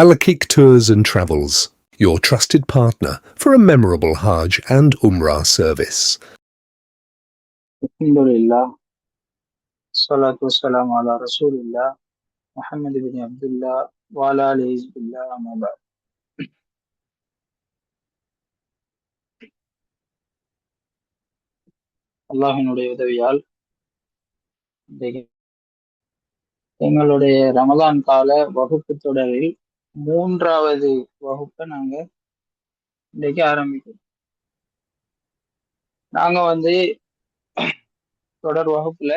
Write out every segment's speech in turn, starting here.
Al-Aqiq Tours and Travels, your trusted partner for a memorable Hajj and Umrah service. Alhamdulillah, salatu wassalamu ala Rasulillah, Muhammad ibn Abdullah, wa ala alihi hizbillah, amma ba'd. அல்லாஹினுடைய உதவியால் இன்றைக்கு எங்களுடைய ரமலான் கால வகுப்பு தொடரில் 3வது வகுப்பை நாங்க இன்றைக்கு ஆரம்பிக்கிறோம். நாங்க தொடர் வகுப்புல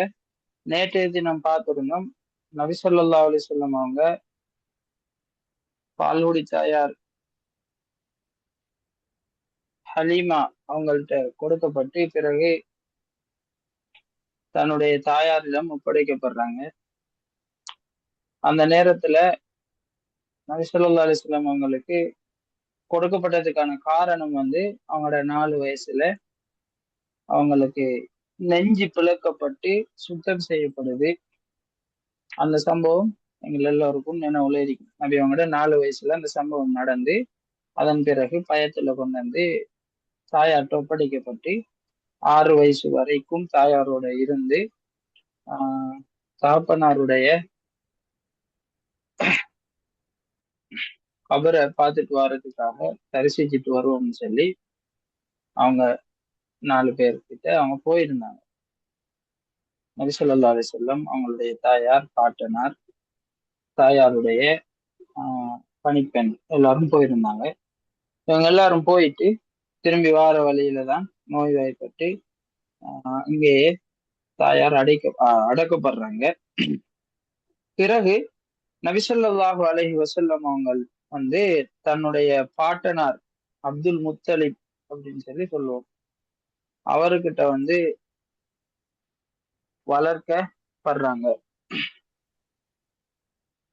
நேற்றைய தினம் பார்த்திருந்தோம். நபி ஸல்லல்லாஹு அலைஹி வஸல்லம் அவங்க பால்குடி தாயார் ஹலீமா அவங்கள்ட்ட கொடுக்கப்பட்டு பிறகு தன்னுடைய தாயாரிடம் ஒப்படைக்கப்படுறாங்க. அந்த நேரத்துல நபி ஸல்லல்லாஹு அலைஹி வஸல்லம் அவங்களுக்கு கொடுக்கப்பட்டதுக்கான காரணம் அவங்களோட 4 வயசுல அவங்களுக்கு நெஞ்சு பிளக்கப்பட்டு சுத்தம் செய்யப்படுது. அந்த சம்பவம் எங்கள் எல்லோருக்கும் நினைவுல இருக்கு. நபி அவங்களோட 4 வயசுல அந்த சம்பவம் நடந்து அதன் பிறகு பயத்துல கொண்டு தாயார்ட்ட ஒப்படைக்கப்பட்டு 6 வயசு வரைக்கும் தாயாரோட இருந்து தகப்பனாருடைய கபரை பார்த்துட்டு வர்றதுக்காக தரிசிச்சுட்டு வருவோம்னு சொல்லி அவங்க 4 பேர்கிட்ட அவங்க போயிருந்தாங்க. நபி ஸல்லல்லாஹு அலைஹி வஸல்லம் அவங்களுடைய தாயார், பாட்டனார், தாயாருடைய பணிப்பெண் எல்லாரும் போயிருந்தாங்க. இவங்க எல்லாரும் போயிட்டு திரும்பி வார வழியில தான் நோய்வாய்ப்பட்டு இங்கேயே தாயார் அடக்கப்படுறாங்க. பிறகு நபி ஸல்லல்லாஹு அலைஹி வஸல்லம் அவங்க தன்னுடைய பாட்டனார் அப்துல் முத்தலிப் அப்படின்னு சொல்லி சொல்லுவோம், அவர்கிட்ட வளர்க்கப்படுறாங்க.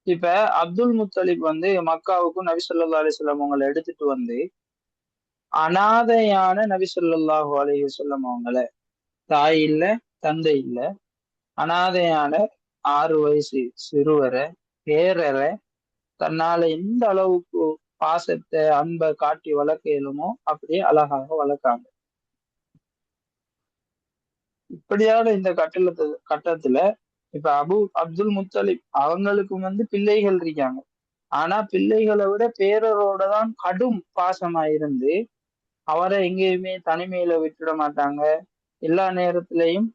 இப்ப அப்துல் முத்தலிப் மக்காவுக்கும் நபி ஸல்லல்லாஹு அலைஹி வஸல்லம் அவங்களை எடுத்துட்டு அனாதையான நபி ஸல்லல்லாஹு அலைஹி வஸல்லம் அவங்கள, தாய் இல்ல தந்தை இல்ல, அனாதையான 6 வயசு சிறுவரை பேரரை தன்னால எந்த அளவுக்கு பாசத்தை அன்பை காட்டி வளர்க்க இயலுமோ அப்படியே அழகாக வளர்க்காங்க. இப்படியான இந்த கட்டத்துல இப்ப அப்துல் முத்தலிப் அவங்களுக்கு பிள்ளைகள் இருக்காங்க. ஆனா பிள்ளைகளை விட பேரரோட தான் கடும் பாசமா இருந்து அவரை எங்கேயுமே தனிமையில விட்டுட மாட்டாங்க. எல்லா நேரத்திலையும்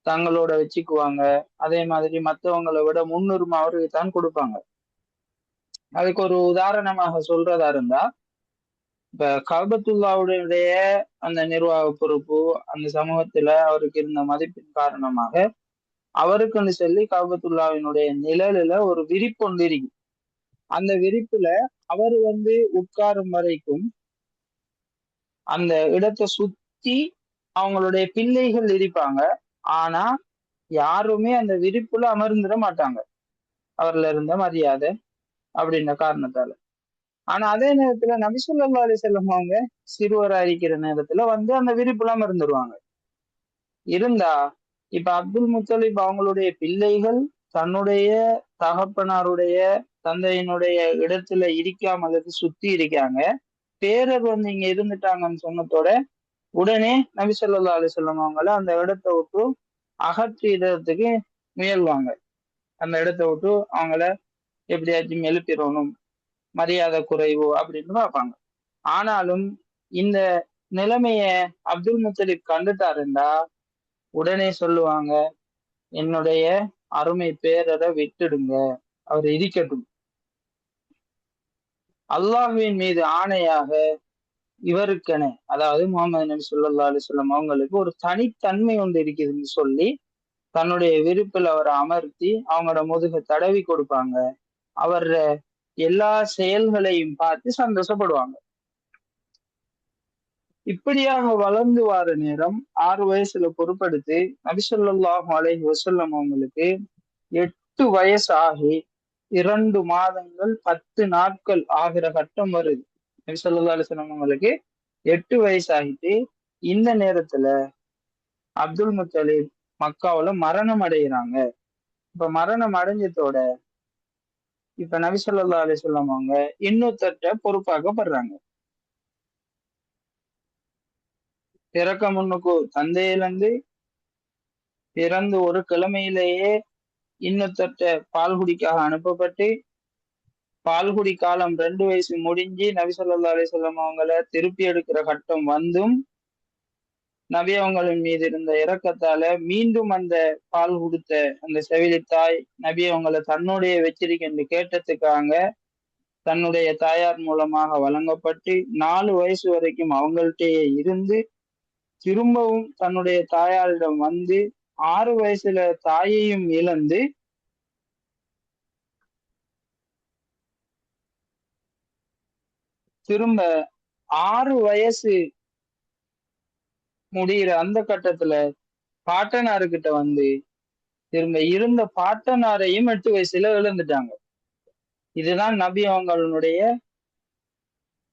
தங்களோட வச்சுக்குவாங்க. அதே மாதிரி மற்றவங்களை விட முன்னுரிமை அவருக்கு தான் கொடுப்பாங்க. அதுக்கு ஒரு உதாரணமாக சொல்றதா இருந்தா, இப்ப கஅபத்துல்லாவுடைய அந்த நிர்வாக பொறுப்பு, அந்த சமூகத்துல அவருக்கு இருந்த மதிப்பின் காரணமாக அவருக்குன்னு சொல்லி கஅபத்துல்லாவினுடைய நிழலுல ஒரு விரிப்பு ஒன்று இருக்கு. அந்த விரிப்புல அவர் உட்காரும் வரைக்கும் அந்த இடத்தை சுத்தி அவங்களுடைய பிள்ளைகள் இருப்பாங்க. ஆனா யாருமே அந்த விரிப்புல அமர்ந்துட மாட்டாங்க, அவர்ல இருந்த மரியாதை அப்படின்ற காரணத்தால. ஆனா அதே நேரத்துல நபி ஸல்லல்லாஹு அலைஹி வஸல்லம் அவங்க சிறுவரா இருக்கிற நேரத்துல அந்த விரிப்புல அமர்ந்துருவாங்க. இருந்தா இப்ப அப்துல் முத்தலிப் அவங்களுடைய பிள்ளைகள் தன்னுடைய தகப்பனாருடைய தந்தையினுடைய இடத்துல இருக்காம சுத்தி இருக்காங்க. பேரர் இங்க இருந்துட்டாங்கன்னு சொன்னதோட உடனே நபி ஸல்லல்லாஹு அலைஹி வஸல்லம் அவங்கள அந்த இடத்தை விட்டு அகற்றிடுறதுக்கு முயல்வாங்க. அந்த இடத்தை விட்டு அவங்கள எப்படியாச்சும் எழுப்பிடணும், மரியாதை குறைவு அப்படின்னு பார்ப்பாங்க. ஆனாலும் இந்த நிலைமைய அப்துல் முத்தலிப் கண்டுட்டாருண்டா உடனே சொல்லுவாங்க, என்னுடைய அருமை பேரரை விட்டுடுங்க, அவர் இருக்கட்டும். அல்லாஹ்வின் மீது ஆணையாக இவருக்கென, அதாவது முகமது நபி ஸல்லல்லாஹு அலைஹி வஸல்லம் அவங்களுக்கு ஒரு தனித்தன்மை ஒன்று இருக்குதுன்னு சொல்லி தன்னுடைய விருப்பில் அவரை அமர்த்தி அவங்களோட முதுக தடவி கொடுப்பாங்க. அவர் எல்லா செயல்களையும் பார்த்து சந்தோஷப்படுவாங்க. இப்படியாக வளர்ந்து வார நேரம் 6 வயசுல பொறுப்படுத்தி நபி ஸல்லல்லாஹு அலைஹி வஸல்லம் அவங்களுக்கு 8 வயசு ஆகி 2 மாதங்கள் 10 நாட்கள் ஆகிற கட்டம் வருது. நபி ஸல்லல்லாஹு அலைஹி வஸல்லம் அவங்களுக்கு 8 வயசு ஆகிட்டு இந்த நேரத்துல அப்துல் முத்தலிப் மக்காவுல மரணம் அடைகிறாங்க. இப்ப மரணம் அடைஞ்சதோட இப்ப நபி ஸல்லல்லாஹு அலைஹி வஸல்லம் அவங்க இன்னொருத்தர்ட்ட பொறுப்பாக்கப்படுறாங்க. பிறக்க முன்னுக்கு தந்தையிலிருந்து பிறந்து ஒரு கிழமையிலேயே இன்னொருத்தர்ட்ட பால்குடிக்காக அனுப்பப்பட்டு, பால்குடி காலம் 2 வயசு முடிஞ்சு நபி ஸல்லல்லாஹு அலைஹி வஸல்லம் அவங்கள திருப்பி எடுக்கிற கட்டம் வந்தும், நபி அவங்களின் மீது இருந்த இரக்கத்தால மீண்டும் அந்த பால் கொடுத்த அந்த செவிலித்தாய் நபி அவங்கள தன்னுடைய வச்சிருக்க கேட்டதுக்காக தன்னுடைய தாயார் மூலமாக வழங்கப்பட்டு 4 வயசு வரைக்கும் அவங்கள்ட்டயே இருந்து திரும்பவும் தன்னுடைய தாயாரிடம் வந்து 6 வயசுல தாயையும் இழந்து திரும்ப 6 வயசு முடிகிற அந்த கட்டத்துல பாட்டனாருக்கிட்ட வந்து திரும்ப இருந்த பாட்டனாரையும் 8 வயசுல இழந்துட்டாங்க. இதுதான் நபி அவங்களுடைய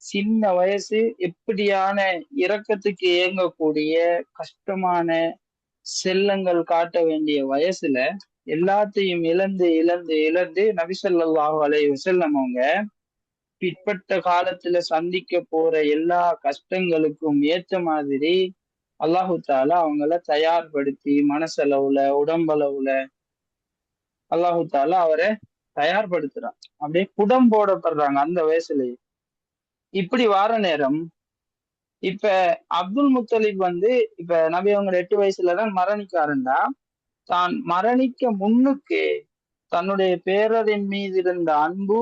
சின்ன வயசு எப்படியான இரக்கத்துக்கு ஏங்கக்கூடிய கஷ்டமான செல்லங்கள் காட்ட வேண்டிய வயசுல எல்லாத்தையும் இழந்து இழந்து இழந்து நபி ஸல்லல்லாஹு அலைஹி வஸல்லம் அவங்க பிற்பட்ட காலத்துல சந்திக்க போற எல்லா கஷ்டங்களுக்கும் ஏற்ற மாதிரி அல்லாஹு தாலா அவங்கள தயார்படுத்தி மனசளவுல உடம்பளவுல அல்லாஹு தாலா அவரை தயார்படுத்துறான். அப்படியே புடம் போடப்படுறாங்க அந்த வயசுலயே. இப்படி வார நேரம் இப்ப அப்துல் முத்தலிப் வந்து இப்ப நபி அவங்க 8 வயசுலதான் மரணிக்காருண்டா, தான் மரணிக்க முன்னுக்கு தன்னுடைய பேரரின் மீது இருந்த அன்பு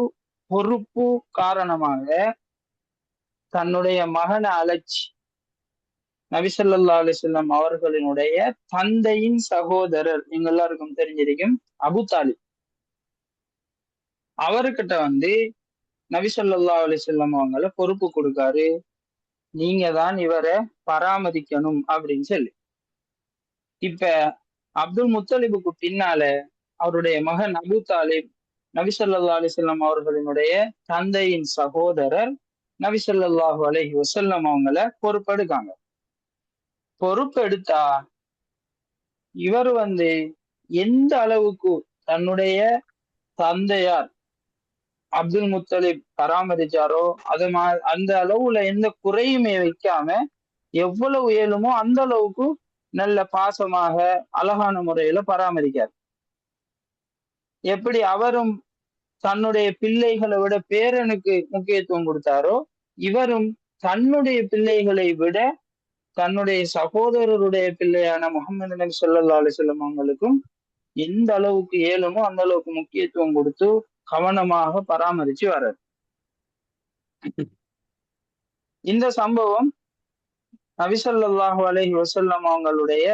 பொறுப்பு காரணமாக தன்னுடைய மகனை அழைச்சி நபி ஸல்லல்லாஹு அலைஹி வஸல்லம் அவர்களினுடைய தந்தையின் சகோதரர் எங்க எல்லாருக்கும் தெரிஞ்சிருக்கும் அபு தாலிப், அவர்கிட்ட வந்து நபி ஸல்லல்லாஹு அலைஹி வஸல்லம் அவங்கள பொறுப்பு கொடுக்காரு, நீங்க தான் இவரை பராமரிக்கணும் அப்படின்னு சொல்லி. இப்ப அப்துல் முத்தலிபுக்கு பின்னால அவருடைய மகன் அபு தாலிப் நபி ஸல்லல்லாஹு அலைஹி வஸல்லம் அவர்களினுடைய தந்தையின் சகோதரர் நபி ஸல்லல்லாஹு அலைஹி வஸல்லம் அவங்கள பொறுப்பெடுக்காங்க. பொறுப்பெடுத்தா இவர் வந்து எந்த அளவுக்கு தன்னுடைய தந்தையார் அப்துல் முத்தலிப் பராமரிச்சாரோ அந்த அளவுல எந்த குறையுமே வைக்காம எவ்வளவு இயலுமோ அந்த அளவுக்கு நல்ல பாசமாக அழகான முறையில பராமரிக்கார். எப்படி அவரும் தன்னுடைய பிள்ளைகளை விட பேரனுக்கு முக்கியத்துவம் கொடுத்தாரோ, இவரும் தன்னுடைய பிள்ளைகளை விட தன்னுடைய சகோதரருடைய பிள்ளையான முகமது நபி ஸல்லல்லாஹு அலைஹி வஸல்லம் அவங்களுக்கும் எந்த அளவுக்கு இயலுமோ அந்த அளவுக்கு முக்கியத்துவம் கொடுத்து கவனமாக பராமரிச்சு வர்றார். இந்த சம்பவம் நபி ஸல்லல்லாஹு அலைஹி வஸல்லம் அவங்களுடைய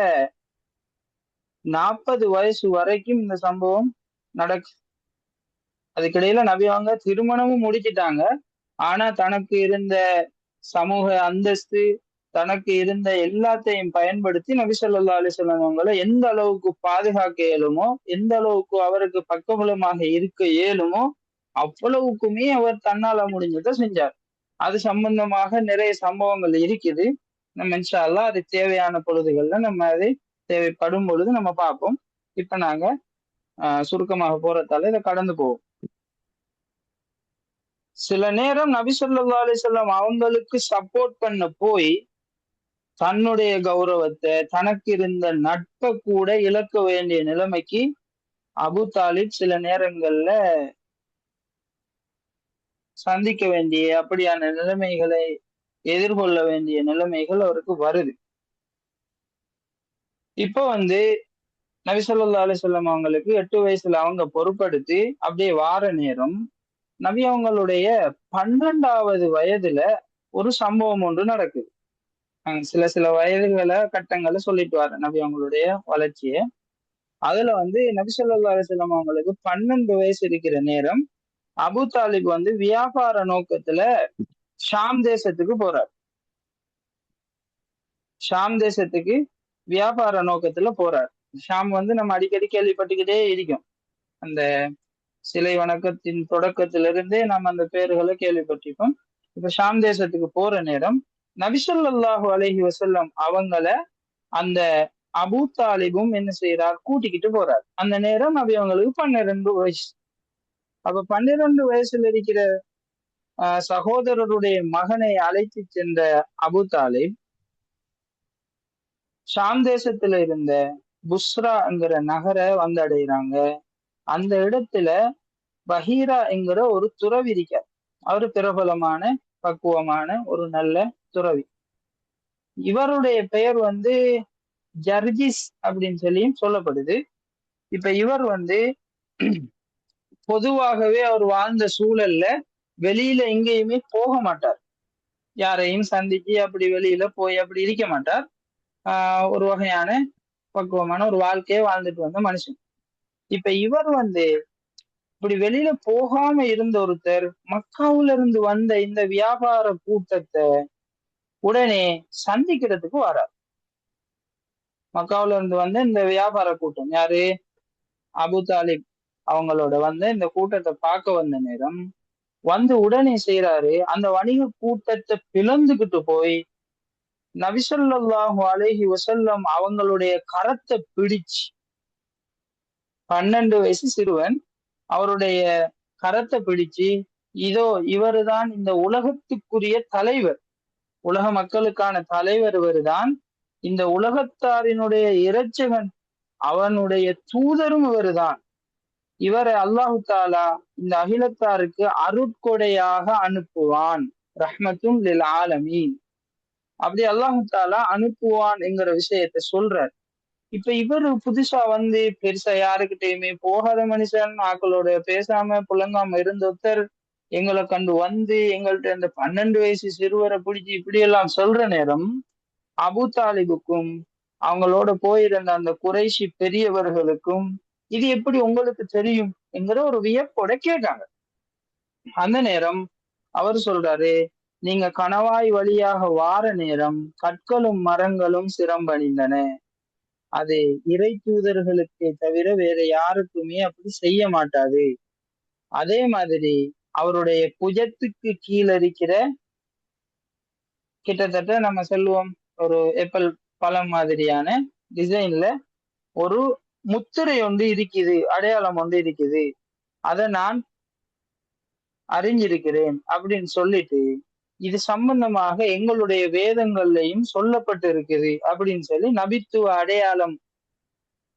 40 வயசு வரைக்கும் இந்த சம்பவம் நடக்கு. அதுக்கிடையில நபி அவங்க திருமணமும் முடிச்சிட்டாங்க. ஆனா தனக்கு இருந்த சமூக அந்தஸ்து, தனக்கு இருந்த எல்லாத்தையும் பயன்படுத்தி நபி ஸல்லல்லாஹு அலைஹி வஸல்லம் அவங்களை எந்த அளவுக்கு பாதுகாக்க இயலுமோ, எந்த அளவுக்கு அவருக்கு பக்கபலமாக இருக்க இயலுமோ அவ்வளவுக்குமே அவர் தன்னால முடிஞ்சதை செஞ்சார். அது சம்பந்தமாக நிறைய சம்பவங்கள் இருக்குது. நம்ம இன்ஷா அல்லாஹ் அது தேவையான பொழுதுகள்ல நம்ம அதை தேவைப்படும் பொழுது நம்ம பார்ப்போம். இப்ப நாங்க சுருக்கமாக போறதால இதை கடந்து போவோம். சில நேரம் நபி ஸல்லல்லாஹு அலைஹி வஸல்லம் அவங்களுக்கு சப்போர்ட் பண்ண போய் தன்னுடைய கௌரவத்தை, தனக்கு இருந்த நட்பை கூட இழக்க வேண்டிய நிலைமைக்கு அபு தாலிப் சில நேரங்கள்ல சந்திக்க வேண்டிய அப்படியான நிலைமைகளை எதிர்கொள்ள வேண்டிய நிலைமைகள் அவருக்கு வருது. இப்போ வந்து நபி ஸல்லல்லாஹு அலைஹி வஸல்லம் அவங்களுக்கு 8 வயசுல அவங்க பொறுப்படுத்தி அப்படியே வார நேரம் நபி அவங்களுடைய 12வது வயதுல ஒரு சம்பவம் ஒன்று நடக்குது. சில சில வயதுகளை கட்டங்களை சொல்லிட்டு வர நபி அவங்களுடைய வளர்ச்சிய. அதுல வந்து நபி ஸல்லல்லாஹு அலைஹி வஸல்லம் அவங்களுக்கு 12 வயசு இருக்கிற நேரம் அபு தாலிப் வந்து வியாபார நோக்கத்துல ஷாம் தேசத்துக்கு போறார். ஷாம் தேசத்துக்கு வியாபார நோக்கத்துல போறார். ஷாம் வந்து நம்ம அடிக்கடி கேள்விப்பட்டுக்கிட்டே இருக்கோம். அந்த சிலை வணக்கத்தின் தொடக்கத்திலிருந்தே நம்ம அந்த பேர்களை கேள்விப்பட்டிருக்கோம். இப்ப ஷாம் தேசத்துக்கு போற நேரம் நபி ஸல்லல்லாஹு அலைஹி வஸல்லம் அவங்கள அந்த அபு தாலிபும் என்ன செய்யறார், கூட்டிக்கிட்டு போறார். அந்த நேரம் நபி அவங்களுக்கு 12 வயசு. அப்ப 12 வயசுல இருக்கிற சகோதரருடைய மகனை அழைத்து சென்ற அபு தாலிப் ஷாம் தேசத்துல இருந்த புஸ்ராங்கிற நகரை வந்தடைகிறாங்க. அந்த இடத்துல பஹீரா என்கிற ஒரு துறவி இருக்கார். அவரு பிரபலமான பக்குவமான ஒரு நல்ல துறவி. இவருடைய பெயர் வந்து ஜர்ஜிஸ் அப்படின்னு சொல்லியும் சொல்லப்படுது. இப்ப இவர் வந்து பொதுவாகவே அவர் வாழ்ந்த சூழல்ல வெளியில எங்கேயுமே போக மாட்டார். யாரையும் சந்திச்சு அப்படி வெளியில போய் அப்படி இருக்க மாட்டார். ஒரு வகையான பக்குவமான ஒரு வாழ்க்கையை வாழ்ந்துட்டு வந்த மனுஷன். இப்ப இவர் வந்து இப்படி வெளியில போகாம இருந்த ஒருத்தர் மக்காவுல இருந்து வந்த இந்த வியாபார கூட்டத்தை உடனே சந்திக்கிறதுக்கு வரார். மக்காவுல இருந்து வந்த இந்த வியாபார கூட்டம் யாரு, அபு தாலிப் அவங்களோட வந்த இந்த கூட்டத்தை பார்க்க வந்த நேரம் வந்து உடனே செய்யறாரு, அந்த வணிக கூட்டத்தை பிளந்துகிட்டு போய் நபி ஸல்லல்லாஹு அலைஹி வஸல்லம் அவங்களுடைய கரத்தை பிடிச்சு, 12 வயசு சிறுவன் அவருடைய கரத்தை பிடிச்சு, இதோ இவருதான் இந்த உலகத்துக்குரிய தலைவர், உலக மக்களுக்கான தலைவர் இவருதான், இந்த உலகத்தாரினுடைய இரட்சகன், அவனுடைய தூதரும் இவருதான், இவரை அல்லாஹு தாலா இந்த அகிலத்தாருக்கு அருட்கொடையாக அனுப்புவான், ரஹ்மத்தும் லில் ஆலமீன், அப்படி அல்லாஹு தாலா அனுப்புவான் என்கிற விஷயத்த சொல்றார். இப்ப இவரு புதுசா வந்து பெருசா யாருக்கிட்டையுமே போகாத மனுஷன், ஆக்களோட பேசாம புழங்காம இருந்த ஒருத்தர் எங்களை கண்டு வந்து எங்கள்கிட்ட இந்த 12 வயசு சிறுவரை பிடிச்சி இப்படி எல்லாம் சொல்ற நேரம் அபு தாலிபுக்கும் அவங்களோட போயிருந்த அந்த குறைஷி பெரியவர்களுக்கும் இது எப்படி உங்களுக்கு தெரியும் என்கிற ஒரு வியப்போட கேட்டாங்க. அந்த நேரம் அவர் சொல்றாரு, நீங்க கணவாய் வழியாக வார நேரம் கற்களும் மரங்களும் சிரம்பணிந்தன, அது இறை தூதர்களுக்கு தவிர வேற யாருக்குமே அப்படி செய்ய மாட்டாது. அதே மாதிரி அவருடைய புஜத்துக்கு கீழே இருக்கிற கிட்டத்தட்ட நம்ம சொல்லுவோம் ஒரு ஏப்பல் பழம் மாதிரியான டிசைன்ல ஒரு முத்திரை ஒன்று இருக்குது, அடையாளம் ஒன்று இருக்குது, அதை நான் அறிஞ்சிருக்கிறேன் அப்படின்னு சொல்லிட்டு இது சம்பந்தமாக எங்களுடைய வேதங்கள்லையும் சொல்லப்பட்டு இருக்குது அப்படின்னு சொல்லி நபித்துவ அடையாளம்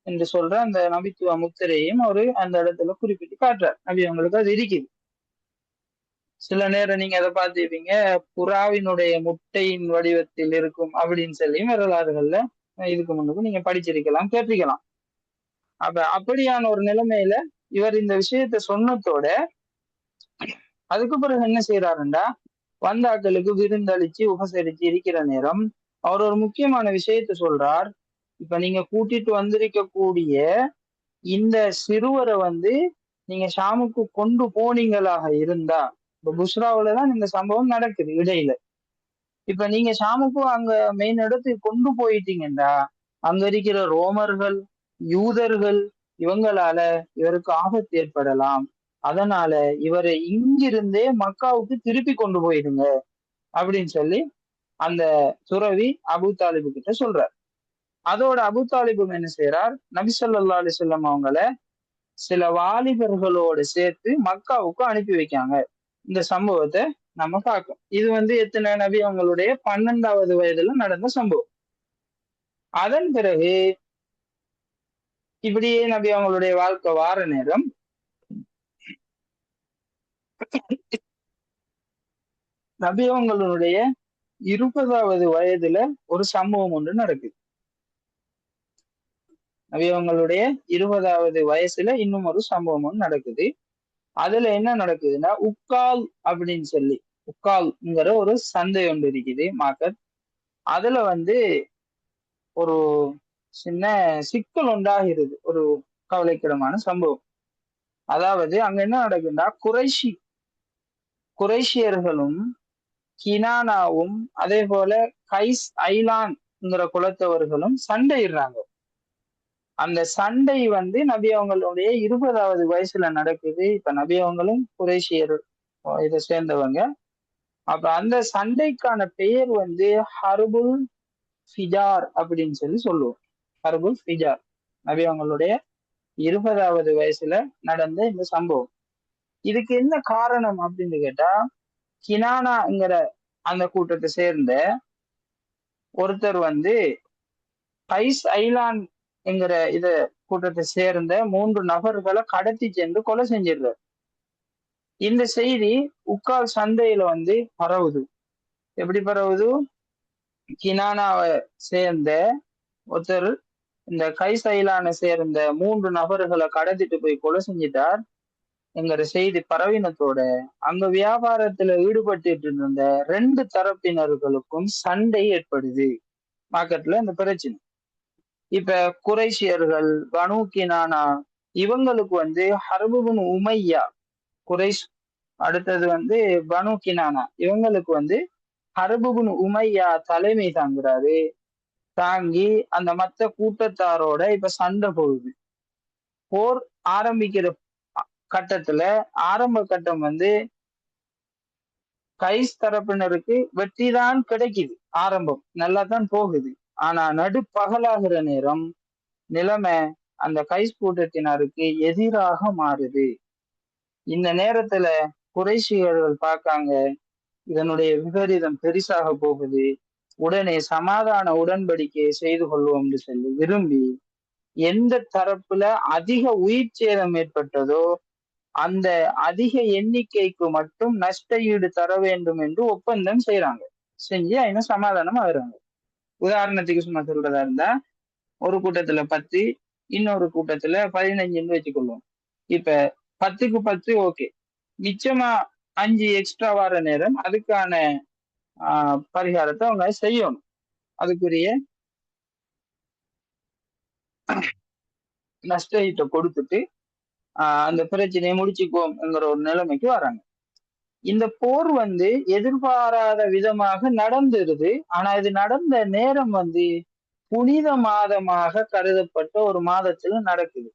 என்று சொல்ற அந்த நபித்துவ முத்திரையும் அவரு அந்த இடத்துல குறிப்பிட்டு காட்டுறார். நபி அவங்களுக்கு அது இருக்குது. சில நேரம் நீங்க அதை பார்த்துருப்பீங்க, புறாவினுடைய முட்டையின் வடிவத்தில் இருக்கும் அப்படின்னு சொல்லியும் வரலாறுகள்ல இதுக்கு முன்னுக்கு நீங்க படிச்சிருக்கலாம், கேட்டிருக்கலாம். அப்படியான ஒரு நிலைமையில இவர் இந்த விஷயத்த சொன்னதோட அதுக்கு பிறகு என்ன செய்யறாருண்டா, வந்தாக்களுக்கு விருந்தளிச்சு உபசரிச்சு இருக்கிற நேரம் அவர் ஒரு முக்கியமான விஷயத்த சொல்றார். இப்ப நீங்க கூட்டிட்டு வந்திருக்கக்கூடிய இந்த சிறுவரை வந்து நீங்க ஷாமுக்கு கொண்டு போனீங்களாக இருந்தா, இப்ப புஷ்ராவிலதான் இந்த சம்பவம் நடக்குது இடையில. இப்ப நீங்க ஷாமுக்கு அங்க மெயின் இடத்துக்கு கொண்டு போயிட்டீங்கன்னா அங்க இருக்கிற ரோமர்கள், யூதர்கள் இவங்களால இவருக்கு ஆபத்து ஏற்படலாம், அதனால இவரை இங்கிருந்தே மக்காவுக்கு திருப்பி கொண்டு போயிடுங்க அப்படின்னு சொல்லி அந்த துறவி அபு தாலிபு கிட்ட சொல்றார். அதோட அபு தாலிபும் என்ன செய்யறார், நபி ஸல்லல்லாஹு அலைஹி வஸல்லம் அவங்கள சில வாலிபர்களோடு சேர்த்து மக்காவுக்கு அனுப்பி வைக்காங்க. இந்த சம்பவத்தை நம்ம பார்க்கோம். இது வந்து எத்தனை நபி அவங்களுடைய 12வது வயதுல நடந்த சம்பவம். அதன் பிறகு இப்படியே நபி அவங்களுடைய வாழ்க்கை வார நேரம் நபி அவங்களுடைய 20வது வயதுல ஒரு சம்பவம் ஒன்று நடக்குது. நபி அவங்களுடைய 20வது வயசுல இன்னும் ஒரு சம்பவம் ஒன்று நடக்குது. அதுல என்ன நடக்குதுன்னா, உக்கால் அப்படின்னு சொல்லி, உக்கால்ங்கிற ஒரு சந்தை ஒன்று இருக்குது, மார்க்கெட். அதுல வந்து ஒரு சின்ன சிக்கல் உண்டாகிறது, ஒரு கவலைக்கிடமான சம்பவம். அதாவது அங்க என்ன நடக்குதுன்னா, குறைஷியர்களும் கினானாவும் அதே போல கைஸ் ஐலான்ங்கிற குலத்தவர்களும் சண்டையிடுறாங்க. அந்த சண்டை வந்து நபி அவங்களுடைய 20வது வயசுல நடக்குது. இப்ப நபி அவங்களும் குறைஷியர் இதை சேர்ந்தவங்க. அப்ப அந்த சண்டைக்கான பெயர் வந்து ஹர்புல் ஃபிஜார் அப்படின்னு சொல்லி சொல்லுவோம். ஹர்புல் ஃபிஜார் நபி அவங்களுடைய 20வது வயசுல நடந்த இந்த சம்பவம். இதுக்கு என்ன காரணம் அப்படின்னு கேட்டா, கினானாங்கிற அந்த கூட்டத்தை சேர்ந்த ஒருத்தர் வந்து கைஸ் ஐலான் என்கிற கூட்டத்தை சேர்ந்த 3 நபர்களை கடத்தி சென்று கொலை செஞ்சிடுறாரு. இந்த செய்தி உக்கால் சந்தையில வந்து பரவுது. எப்படி பரவுது? கினானாவை சேர்ந்த ஒருத்தர் இந்த கைஸ் ஐலானை சேர்ந்த 3 நபர்களை கடத்திட்டு போய் கொலை செஞ்சிட்டார் என்கிற செய்தி பரவினத்தோட அங்க வியாபாரத்துல ஈடுபட்டு இருந்த 2 தரப்பினர்களுக்கும் சண்டை ஏற்படுது. மார்க்கெட்ல இந்த பிரச்சனை. இப்ப குறைஷியர்கள், பனு கினானா இவங்களுக்கு வந்து ஹர்புபின் உமையா, குறைஷ் அடுத்தது வந்து பனு கினானா இவங்களுக்கு வந்து ஹர்புபின் உமையா தலைமை தாங்குறாரு. தாங்கி அந்த மத்த கூட்டத்தாரோட இப்ப சண்டை போகுது. போர் ஆரம்பிக்கிற கட்டத்துல ஆரம்ப கட்டம் வந்து கைஸ் தரப்பினருக்கு வெற்றி தான் கிடைக்குது. ஆரம்பம் நல்லா தான் போகுது. ஆனா நடுப்பகலாகிற நேரம் நிலைமை அந்த கைஸ் கூட்டத்தினருக்கு எதிராக மாறுது. இந்த நேரத்துல குறைஷியர்கள் பார்க்காங்க, இதனுடைய விபரீதம் பெரிசாக போகுது, உடனே சமாதான உடன்படிக்கையை செய்து கொள்வோம்னு சொல்லி விரும்பி எந்த தரப்புல அதிக உயிர் சேதம் ஏற்பட்டதோ அந்த அதிக எண்ணிக்கைக்கு மட்டும் நஷ்ட ஈடு தர வேண்டும் என்று ஒப்பந்தம் செய்யறாங்க. செஞ்சு அவங்க சமாதானம் ஆகுறாங்க. உதாரணத்துக்கு சும்மா சொல்றதா இருந்தா, ஒரு கூட்டத்துல 10, இன்னொரு கூட்டத்துல 15 வச்சுக்கொள்வோம். இப்ப 10க்கு 10 ஓகே, மிச்சமா 5 எக்ஸ்ட்ரா வர நேரம் அதுக்கான பரிகாரத்தை அவங்க செய்யணும். அதுக்குரிய நஷ்ட ஈட்டை கொடுத்துட்டு அந்த பிரச்சனையை முடிச்சுக்குவோம்ங்கிற ஒரு நிலைமைக்கு வராங்க. இந்த போர் வந்து எதிர்பாராத விதமாக நடந்துருது. ஆனா இது நடந்த நேரம் வந்து புனித மாதமாக கருதப்பட்ட ஒரு மாதத்துல நடக்குது.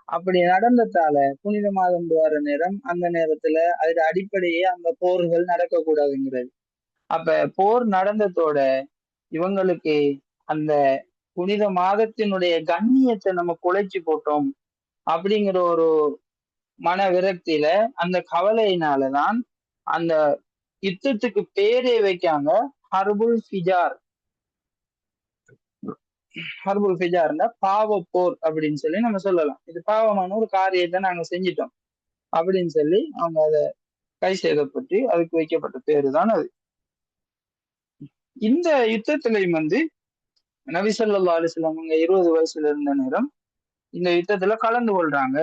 அப்படி நடந்ததால புனித மாதம் வர நேரம் அந்த நேரத்துல அதுக்கு அடிப்படையே அந்த போர்கள் நடக்கக்கூடாதுங்கிறது. அப்ப போர் நடந்ததோட இவங்களுக்கு அந்த புனித மாதத்தினுடைய கண்ணியத்தை நம்ம குலைச்சு போட்டோம் அப்படிங்கிற ஒரு மன விரக்தியில, அந்த கவலையினாலதான் அந்த யுத்தத்துக்கு பேரே வைக்காங்க ஹர்புல் ஃபிஜார். ஹர்புல் ஃபிஜார்னா பாவ போர் அப்படின்னு சொல்லி நம்ம சொல்லலாம். இது பாவமான ஒரு காரியத்தை நாங்க செஞ்சிட்டோம் அப்படின்னு சொல்லி அவங்க அதை கை செய்தப்பட்டு அதுக்கு வைக்கப்பட்ட பேரு தான் அது. இந்த யுத்தத்திலையும் வந்து நபி ஸல்லல்லாஹு அலைஹி வஸல்லம் 20 வயசுல இருந்த நேரம் இந்த யுத்தத்துல கலந்து கொள்றாங்க.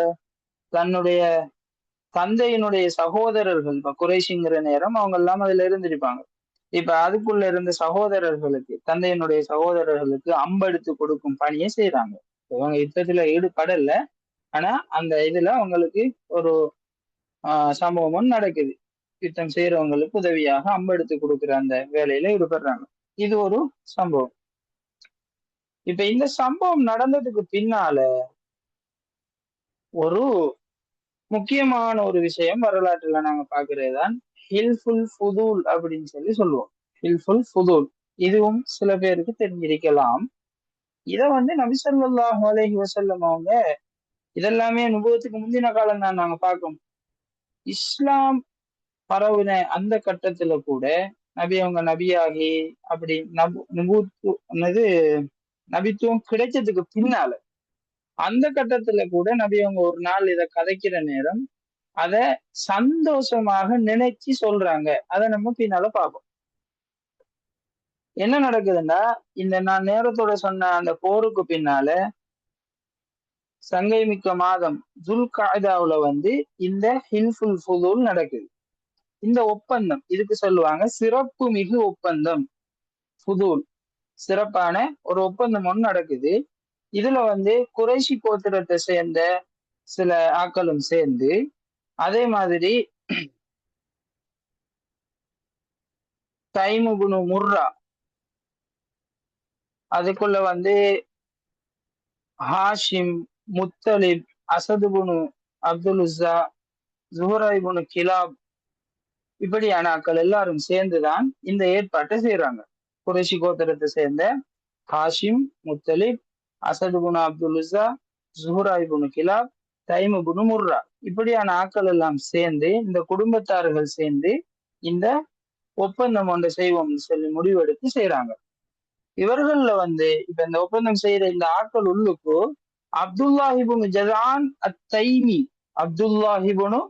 தன்னுடைய தந்தையினுடைய சகோதரர்கள், இப்ப குறைஷிங்கிற நேரம் அவங்க எல்லாம் அதுல இருந்திருப்பாங்க. இப்ப அதுக்குள்ள இருந்த சகோதரர்களுக்கு, தந்தையினுடைய சகோதரர்களுக்கு அம்பெடுத்து கொடுக்கும் பணியை செய்யறாங்க. இவங்க யுத்தத்துல ஈடுபடல, ஆனா அந்த இதுல அவங்களுக்கு ஒரு சம்பவமும் நடக்குது. யுத்தம் செய்யறவங்களுக்கு உதவியாக அம்பெடுத்து கொடுக்குற அந்த வேலையில ஈடுபடுறாங்க. இது ஒரு சம்பவம். இப்ப இந்த சம்பவம் நடந்ததுக்கு பின்னால ஒரு முக்கியமான ஒரு விஷயம் வரலாற்றுல நாங்க பாக்குறதுதான் ஹில்ஃபுல் ஃபுதூல் அப்படின்னு சொல்லி சொல்லுவோம். ஹில்ஃபுல் ஃபுதூல் இதுவும் சில பேருக்கு தெரிஞ்சிருக்கலாம். இத வந்து நபி ஸல்லல்லாஹு அலைஹி வஸல்லம் அவங்க இதெல்லாமே நுபுவத்துக்கு முந்தின காலம் தான் நாங்க பார்க்கோம். இஸ்லாம் பரவின அந்த கட்டத்துல கூட நபி அவங்க நபியாகி அப்படி நபித்துவம் கிடைச்சதுக்கு பின்னால அந்த கட்டத்துல கூட நபி அவங்க ஒரு நாள் இதை கதைக்கிற நேரம் அத சந்தோஷமாக நினைச்சு சொல்றாங்க. அதை நம்ம பின்னால பார்ப்போம். என்ன நடக்குதுன்னா, இந்த நான் நேரத்தோட சொன்ன அந்த போருக்கு பின்னால சங்கை மிக்க மாதம் துல்காய்தாவுல வந்து இந்த ஹில்ஃபுல் ஃபுதூல் நடக்குது. இந்த ஒப்பந்தம் இதுக்கு சொல்லுவாங்க சிறப்பு மிகு ஒப்பந்தம். ஃபுதூல் சிறப்பான ஒரு ஒப்பந்தம் ஒன்று நடக்குது. இதுல வந்து குறைஷி கோத்திரத்தை சேர்ந்த சில ஆக்களும் சேர்ந்து, அதே மாதிரி தைம் இப்னு முர்ரா, அதுக்குள்ள வந்து ஹாஷிம், முத்தலிப், அசது இப்னு அப்துல் உஸ்ஸா, ஜுஹரா இப்னு கிலாப், இப்படியான ஆக்கள் எல்லாரும் சேர்ந்துதான் இந்த ஏற்பாட்டை செய்யறாங்க. குறைஷி கோத்திரத்தை சேர்ந்த ஹாஷிம், முத்தலிப், அசது இப்னு அப்துல் உஸ்ஸா, ஜுஹரா இப்னு கிலாப், தைமுபுனு முர்ரா, இப்படியான ஆட்கள் எல்லாம் சேர்ந்து, இந்த குடும்பத்தார்கள் சேர்ந்து இந்த ஒப்பந்தம் ஒன்றை செய்வோம்னு சொல்லி முடிவெடுத்து செய்யறாங்க. இவர்கள்ல இப்ப இந்த ஒப்பந்தம் செய்யற இந்த ஆட்கள் உள்ளுக்கு அப்துல்லாஹிபுனு ஜதான் அத்தைமி, அப்துல்லாஹிபுனு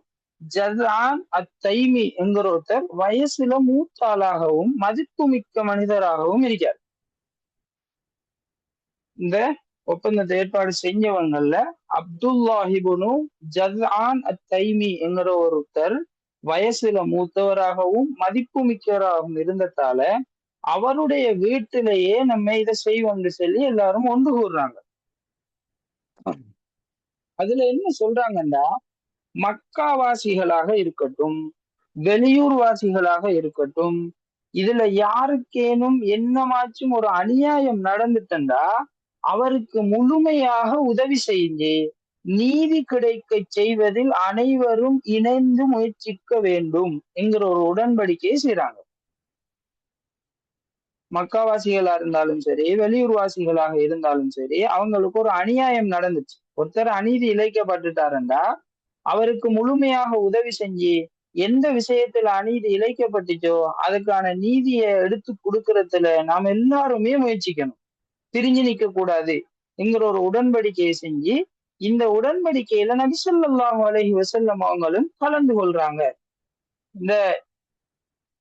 ஜதான் அத்தைமி என்கிற ஒருத்தர் வயசுல மூத்தாளாகவும் மதிப்புமிக்க மனிதராகவும் இருக்கார். இந்த ஒப்பந்தத்தை ஏற்பாடு செஞ்சவங்கள்ல அப்துல்லாஹிபுனு ஜதான் அத்தைமி என்கிற ஒருத்தர் வயசுல மூத்தவராகவும் மதிப்பு மிக்கவராகவும் இருந்ததால அவருடைய வீட்டிலேயே நம்ம இதை செய்வோம்னு சொல்லி எல்லாரும் ஒன்று கூடுறாங்க. அதுல என்ன சொல்றாங்கன்னா, மக்காவாசிகளாக இருக்கட்டும், வெளியூர் வாசிகளாக இருக்கட்டும், இதுல யாருக்கேனும் என்னமாச்சும் ஒரு அநியாயம் நடந்துட்டா அவருக்கு முழுமையாக உதவி செய்து நீதி கிடைக்க செய்வதில் அனைவரும் இணைந்து முயற்சிக்க வேண்டும் என்கிற ஒரு உடன்படிக்கையை செய்யறாங்க. மக்காவாசிகளா இருந்தாலும் சரி, வெளியூர் வாசிகளாக இருந்தாலும் சரி, அவங்களுக்கு ஒரு அநியாயம் நடந்துச்சு, ஒருத்தர் அநீதி இழைக்கப்பட்டுட்டாருண்டா அவருக்கு முழுமையாக உதவி செஞ்சு எந்த விஷயத்துல அநீதி இழைக்கப்பட்டுச்சோ அதுக்கான நீதியை எடுத்து கொடுக்கறதுல நாம எல்லாருமே முயற்சிக்கணும், பிரிஞ்சு நிக்க கூடாது என்கிற ஒரு உடன்படிக்கையை செஞ்சு இந்த உடன்படிக்கையில நபி ஸல்லல்லாஹு அலைஹி வஸல்லம் அவங்களும் கலந்து கொள்றாங்க. இந்த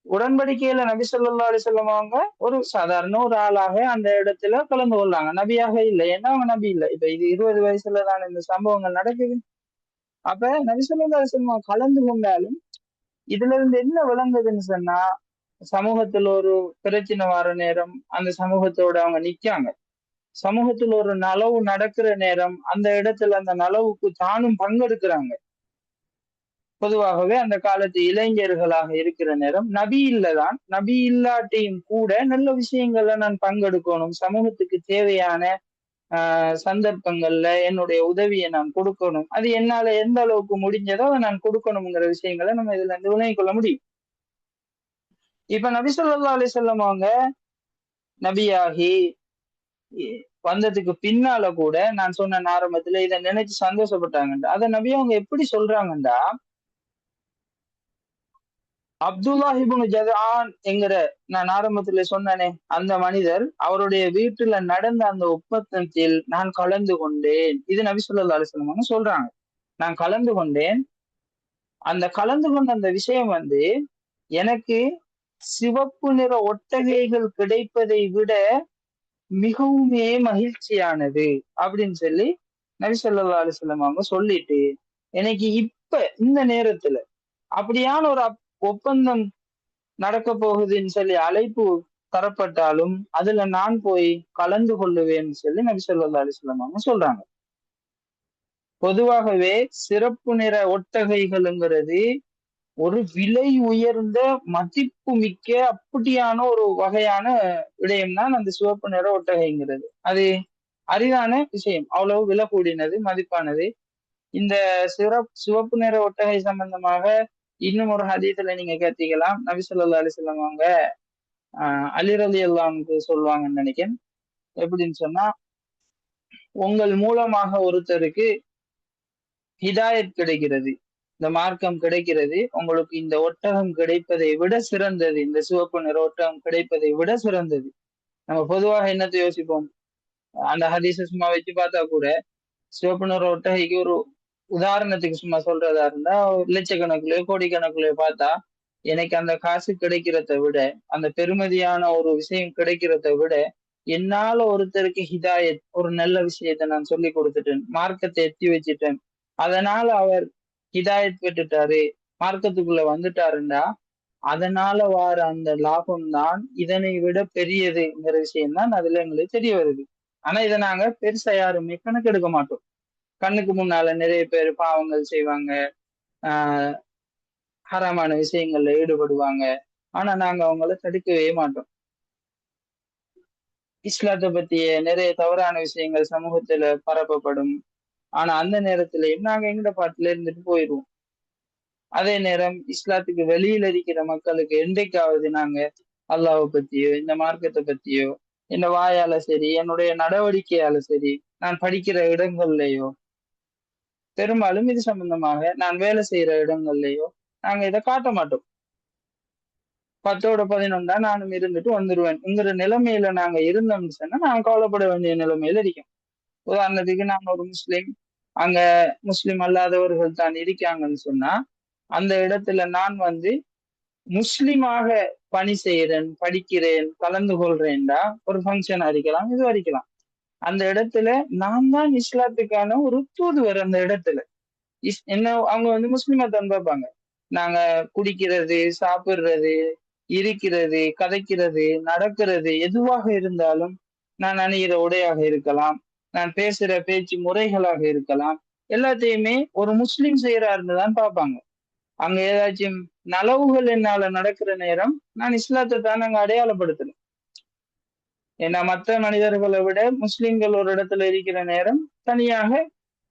உடன்படிக்கையில நபி ஸல்லல்லாஹு அலைஹி வஸல்லம் அவங்க ஒரு சாதாரண ஒரு ஆளாக அந்த இடத்துல கலந்து கொள்றாங்க, நபியாக இல்லை, ஏன்னா அவங்க நபி இல்லை. இப்ப இது 20 வயசுலதான் இந்த சம்பவங்கள் நடக்குது. அப்ப நபி ஸல்லல்லாஹு அலைஹி வஸல்லம் கலந்து கொண்டாலும் இதுல இருந்து என்ன விளங்குதுன்னு சொன்னா, சமூகத்துல ஒரு பிரச்சனை வர நேரம் அந்த சமூகத்தோட அவங்க நிக்காங்க, சமூகத்துல ஒரு நலவு நடக்கிற நேரம் அந்த இடத்துல அந்த நலவுக்கு தானும் பங்கெடுக்கிறாங்க. பொதுவாகவே அந்த காலத்து இளைஞர்களாக இருக்கிற நேரம் நபி இல்லதான், நபி இல்லாட்டியும் கூட நல்ல விஷயங்கள்ல நான் பங்கெடுக்கணும், சமூகத்துக்கு தேவையான சந்தர்ப்பங்கள்ல என்னுடைய உதவியை நான் கொடுக்கணும், அது என்னால எந்த அளவுக்கு முடிஞ்சதோ அதை நான் கொடுக்கணுங்கிற விஷயங்களை நம்ம இதுல இருந்து விளங்கிக் கொள்ள முடியும். இப்ப நபி ஸல்லல்லாஹு அலைஹி வஸல்லம் அவங்க நபியாகி வந்ததுக்கு பின்னால கூட நான் சொன்ன ஆரம்பத்துல இதை நினைச்சு சந்தோஷப்பட்டாங்கண்டா, அதை நபி அவங்க எப்படி சொல்றாங்கண்டா, அப்துல்லாஹிபுனு ஜதான் என்கிற நான் ஆரம்பத்துல சொன்னனே அந்த மனிதர் அவருடைய வீட்டுல நடந்த அந்த ஒப்பந்தத்தில் நான் கலந்து கொண்டேன், இது நபி ஸல்லல்லாஹு அலைஹி வஸல்லம் சொல்றாங்க. நான் கலந்து கொண்டேன், அந்த கலந்து கொண்ட அந்த விஷயம் எனக்கு சிவப்பு நிற ஒட்டகைகள் கிடைப்பதை விட மிகவுமே மகிழ்ச்சியானது அப்படின்னு சொல்லி நபி ஸல்லல்லாஹு அலைஹி வஸல்லம் அவங்க சொல்லிட்டு, எனக்கு இப்ப இந்த நேரத்துல அப்படியான ஒரு ஒப்பந்தம் நடக்க போகுதுன்னு சொல்லி அழைப்பு தரப்பட்டாலும் அதுல நான் போய் கலந்து கொள்ளுவேன்னு சொல்லி நபி ஸல்லல்லாஹு அலைஹி வஸல்லம் அவங்க சொல்றாங்க. பொதுவாகவே சிறப்பு நிற ஒட்டகைகள்ங்கிறது ஒரு விலை உயர்ந்த மதிப்பு மிக்க அப்படியான ஒரு வகையான விடயம் தான் அந்த சிவப்பு நிற ஒட்டகைங்கிறது. அது அரிதான விஷயம், அவ்வளவு விலை கூடினது, மதிப்பானது. இந்த சிவப்பு நிற ஒட்டகை சம்பந்தமாக இன்னும் ஒரு ஹதீஸ்ல நீங்க கேட்டீங்களாம், நபி ஸல்லல்லாஹு அலைஹி வஸல்லம் அவங்க அலி ரலியல்லாஹு அன்ஹு சொல்லுவாங்கன்னு நினைக்கிறேன். எப்படின்னு சொன்னா, உங்கள் மூலமாக ஒருத்தருக்கு ஹிதாயத் கிடைக்கிறது, இந்த மார்க்கம் கிடைக்கிறது, உங்களுக்கு இந்த ஒட்டகம் கிடைப்பதை விட சிறந்தது, இந்த சிவப்பு நிற ஒட்டகம் கிடைப்பதை விட சிறந்தது. நம்ம பொதுவாக என்னத்தை யோசிப்போம், அந்த ஹதீஸை சும்மா வச்சு பார்த்தா கூட சிவப்பு நிற ஒட்டகைக்கு ஒரு உதாரணத்துக்கு சும்மா சொல்றதா இருந்தா லட்சக்கணக்குலயோ கோடிக்கணக்குலயோ பார்த்தா எனக்கு அந்த காசு கிடைக்கிறத விட, அந்த பெருமதியான ஒரு விஷயம் கிடைக்கிறத விட, என்னால ஒருத்தருக்கு ஹிதாயத் ஒரு நல்ல விஷயத்த நான் சொல்லி கொடுத்துட்டேன், மார்க்கத்தை எத்தி வச்சுட்டேன், அதனால அவர் ஹிதாயத் பெற்றுட்டாரு, மார்க்கத்துக்குள்ள வந்துட்டாருண்டா அதனால வார அந்த லாபம் தான் இதனை விட பெரியதுங்கிற விஷயம் தான் அதுல எங்களுக்கு தெரிய வருது. ஆனா இதை நாங்க பெருசா யாருமே கணக்கெடுக்க மாட்டோம். கண்ணுக்கு முன்னால நிறைய பேர் பாவங்கள் செய்வாங்க, ஆஹ் ஹராமான விஷயங்கள்ல ஈடுபடுவாங்க, ஆனா நாங்க அவங்கள தடுக்கவே மாட்டோம். இஸ்லாத்தை பத்திய நிறைய தவறான விஷயங்கள் சமூகத்துல பரப்பப்படும், ஆனா அந்த நேரத்திலயும் நாங்க எங்கட பாட்டுல இருந்துட்டு போயிடுவோம். அதே நேரம் இஸ்லாத்துக்கு வெளியில இருக்கிற மக்களுக்கு என்றைக்காவது நாங்க அல்லாஹ்வை பத்தியோ இந்த மார்க்கத்தை பத்தியோ இந்த வாயால சரி என்னுடைய நடவடிக்கையால சரி நான் படிக்கிற இடங்கள்லயோ பெரும்பாலும் இது சம்பந்தமாக நான் வேலை செய்யற இடங்கள்லயோ நாங்க இதை காட்ட மாட்டோம். 10 11 நானும் இருந்துட்டு வந்துருவேன்ங்கிற நிலைமையில நாங்க இருந்தோம்னு சொன்னா நாங்க கவலைப்பட வேண்டிய நிலைமையில இருக்கோம். உதாரணத்துக்கு நாங்க ஒரு முஸ்லிம், அங்க முஸ்லிம் அல்லாதவர்கள் தான் இருக்காங்கன்னு சொன்னா அந்த இடத்துல நான் முஸ்லிமாக பணி செய்யறேன், படிக்கிறேன், கலந்து கொள்றேன்டா ஒரு ஃபங்க்ஷன் அடிக்கலாம், இது அடிக்கலாம். அந்த இடத்துல நான் தான் இஸ்லாத்துக்கான ஒரு தூதுவர். அந்த இடத்துல என்ன அவங்க முஸ்லிமா தான் பார்ப்பாங்க. நாங்க குடிக்கிறது, சாப்பிடுறது, இருக்கிறது, கதைக்கிறது, நடக்கிறது எதுவாக இருந்தாலும், நான் அணிகிற உடையாக இருக்கலாம், நான் பேசுற பேச்சு முறைகளாக இருக்கலாம், எல்லாத்தையுமே ஒரு முஸ்லிம் செய்யறாருன்னு தான் பார்ப்பாங்க. அங்க ஏதாச்சும் நலவுகள் என்னால நடக்கிற நேரம் நான் இஸ்லாத்தை தான் அங்க அடையாளப்படுத்துறேன். ஏன்னா மற்ற மனிதர்களை விட முஸ்லிம்கள் ஒரு இடத்துல இருக்கிற நேரம் தனியாக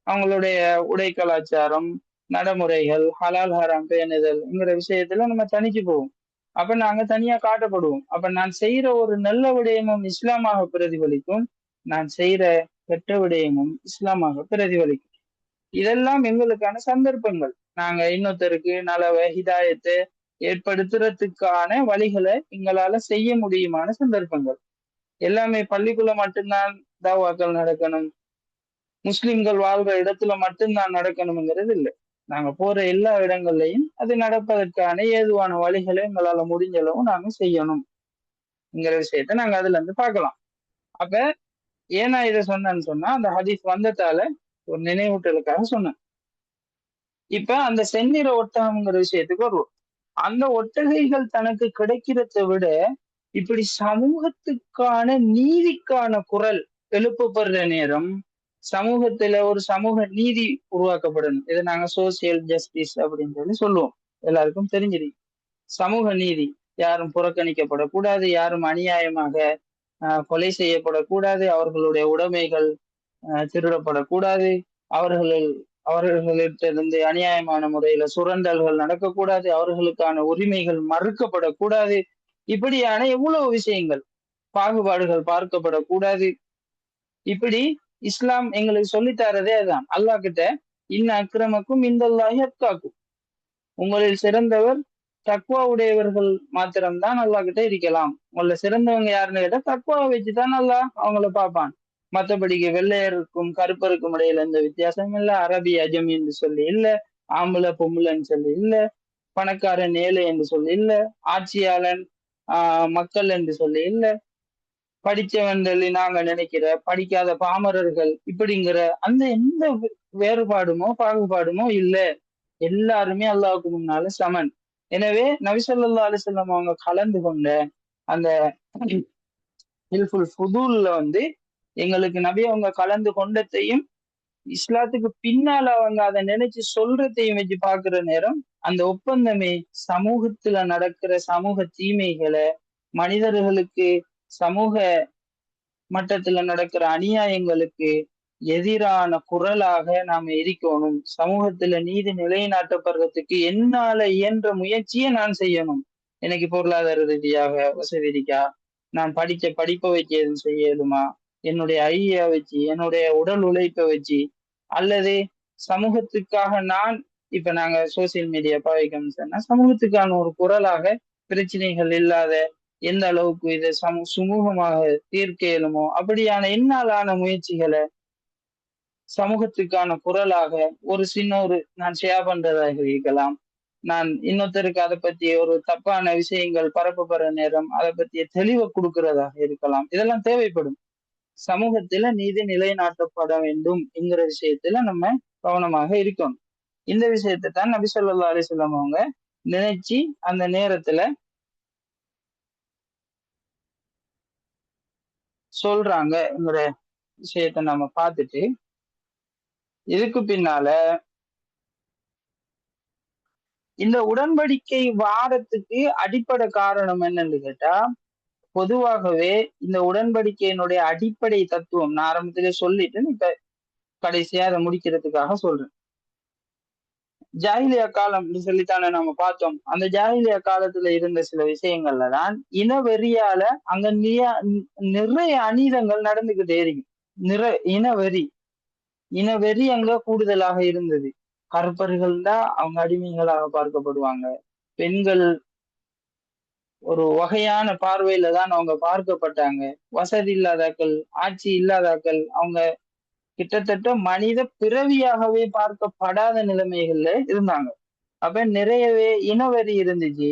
அவங்களுடைய உடை கலாச்சாரம், நடைமுறைகள், ஹலால் ஹராம் பேணுதல்ங்கிற விஷயத்துல நம்ம தனிச்சு போவோம். அப்ப நாங்க தனியா காட்டப்படுவோம். அப்ப நான் செய்யற ஒரு நல்ல விடயமும் இஸ்லாமாக பிரதிபலிக்கும், நான் செய்யற கெட்ட விடயமும் இஸ்லாமாக பிரதிபலிக்கும். இதெல்லாம் எங்களுக்கான சந்தர்ப்பங்கள். நாங்க இன்னொருத்தருக்கு நலவை ஹிதாயத்தை ஏற்படுத்துறதுக்கான வழிகளை எங்களால செய்ய முடியுமான சந்தர்ப்பங்கள். எல்லாமே பள்ளிக்குள்ள மட்டும்தான் தாவாக்கள் நடக்கணும், முஸ்லிம்கள் வாழ்ற இடத்துல மட்டும்தான் நடக்கணுங்கிறது இல்லை. நாங்க போற எல்லா இடங்கள்லையும் அது நடப்பதற்கான ஏதுவான வழிகளை எங்களால முடிஞ்ச அளவு நாங்க செய்யணும்ங்கிற விஷயத்த நாங்க அதுல இருந்து பார்க்கலாம். அப்ப ஏன் நான் இதை சொன்னேன்னு சொன்னா அந்த ஹதீஸ் வந்ததால ஒரு நினைவூட்டலுக்காக சொன்னேன். இப்ப அந்த செந்நிற ஒட்டகம்ங்கிற விஷயத்துக்கு வருவோம். அந்த ஒட்டகைகள் தனக்கு கிடைக்கிறதை விட இப்படி சமூகத்துக்கான நீதிக்கான குரல் எழுப்பப்படுற நேரம் சமூகத்துல ஒரு சமூக நீதி உருவாக்கப்படணும். இதை நாங்க சோசியல் ஜஸ்டிஸ் அப்படின்னு சொல்லுவோம். எல்லாருக்கும் தெரிஞ்சிருக்கு. சமூக நீதி, யாரும் புறக்கணிக்கப்படக்கூடாது, யாரும் அநியாயமாக கொலை செய்யப்படக்கூடாது, அவர்களுடைய உடைமைகள் திருடப்படக்கூடாது, அவர்களிடத்திலிருந்து அநியாயமான முறையில சுரண்டல்கள் நடக்கக்கூடாது, அவர்களுக்கான உரிமைகள் மறுக்கப்படக்கூடாது, இப்படியான எவ்வளவு விஷயங்கள், பாகுபாடுகள் பார்க்கப்படக்கூடாது. இப்படி இஸ்லாம் எங்களுக்கு சொல்லித்தரதே அதுதான். அல்லாஹ் கிட்ட இன்ன அக்கிரமக்கும் இந்தல்லாஹி அத்காக்கும், உங்களில் சிறந்தவர் தக்வா உடையவர்கள் மாத்திரம்தான் அல்லாஹ் கிட்ட இருக்கலாம். உங்கள சிறந்தவங்க யாருன்னு கேட்டா தக்வாவை வச்சுதான் அல்லாஹ் அவங்கள பார்ப்பான். மற்றபடிக்கு வெள்ளையருக்கும் கருப்பருக்கும் இடையில எந்த வித்தியாசமும் இல்லை, அரபி அஜமி என்று சொல்லி இல்ல, ஆம்பளை பொம்பளைன்னு சொல்லி இல்ல, பணக்காரன் ஏழை என்று சொல்லி இல்ல, ஆட்சியாளன் மக்கள் என்று சொல்லி இல்ல, படிச்சவன்கள் நாங்க நினைக்கிற படிக்காத பாமரர்கள் இப்படிங்கிற அந்த எந்த வேறுபாடுமோ பாகுபாடுமோ இல்ல, எல்லாருமே அல்லாஹ்வுக்கு முன்னால சமன். எனவே நபி ஸல்லல்லாஹு அலைஹி வஸல்லம் அவங்க கலந்து கொண்ட அந்த ஹில்ஃபுல் ஃபுதூல்ல எங்களுக்கு நபி அவங்க கலந்து கொண்டதையும் இஸ்லாத்துக்கு பின்னால அவங்க அதை நினைச்சு சொல்றதையும் வச்சு பாக்குற நேரம் அந்த ஒப்பந்தமே சமூகத்துல நடக்கிற சமூக தீமைகளை, மனிதர்களுக்கு சமூக மட்டத்துல நடக்கிற அநியாயங்களுக்கு எதிரான குரலாக நாம இருக்கணும். சமூகத்துல நீதி நிலைநாட்டப்படுறதுக்கு என்னால இயன்ற முயற்சியை நான் செய்யணும். எனக்கு பொருளாதார ரீதியாக வசதி இருக்கா, நான் படிச்ச படிப்பை வச்சு எதுவும் செய்யலுமா, என்னுடைய ஐடியா வச்சு, என்னுடைய உடல் உழைப்பை வச்சு, அல்லது சமூகத்துக்காக நான் இப்ப நாங்க சோசியல் மீடியா பாவிக்கணும்னு சொன்னா சமூகத்துக்கான ஒரு குரலாக பிரச்சனைகள் இல்லாத எந்த அளவுக்கு இதை சுமூகமாக தீர்க்க இயலுமோ அப்படியான என்னாலான முயற்சிகளை சமூகத்துக்கான குரலாக ஒரு நான் ஷேர் பண்றதாக இருக்கலாம், நான் இன்னொருத்தருக்கு அதை பத்தி ஒரு தப்பான விஷயங்கள் பரப்பப்படுற நேரம் அதை பத்திய தெளிவை கொடுக்கறதாக இருக்கலாம். இதெல்லாம் தேவைப்படும். சமூகத்துல நீதி நிலைநாட்டப்பட வேண்டும் என்கிற விஷயத்துல நம்ம கவனமாக இருக்கணும். இந்த விஷயத்தை தான் நபி ஸல்லல்லாஹு அலைஹி வஸல்லம் அவங்க நினைச்சு அந்த நேரத்துல சொல்றாங்கங்கிற விஷயத்த நம்ம பார்த்துட்டு, இதுக்கு பின்னால இந்த உடன்படிக்கை வாரத்துக்கு அடிப்படை காரணம் என்னன்னு கேட்டா, பொதுவாகவே இந்த உடன்படிக்கையினுடைய அடிப்படை தத்துவம் நான் ஆரம்பத்திலே சொல்லிட்டு இப்ப கடைசியா அதை முடிக்கிறதுக்காக சொல்றேன். ஜாஹிலியா காலம் சொல்லித்தானே நம்ம பார்த்தோம். அந்த ஜாஹிலியா காலத்துல இருந்த சில விஷயங்கள்ல தான் இனவெறியால அங்க நிறைய அநீதங்கள் நடந்துகிட்டே இருக்கு. இனவெறி இனவெறி அங்க கூடுதலாக இருந்தது. கருப்பர்கள் தான் அவங்க அடிமைகளாக பார்க்கப்படுவாங்க. பெண்கள் ஒரு வகையான பார்வையில தான் அவங்க பார்க்கப்பட்டாங்க. வசதி இல்லாதாக்கள், ஆட்சி இல்லாதாக்கள், அவங்க கிட்டத்தட்ட மனித பிறவியாகவே பார்க்கப்படாத நிலைமைகள்ல இருந்தாங்க. அப்ப நிறையவே இனவெறி இருந்துச்சு.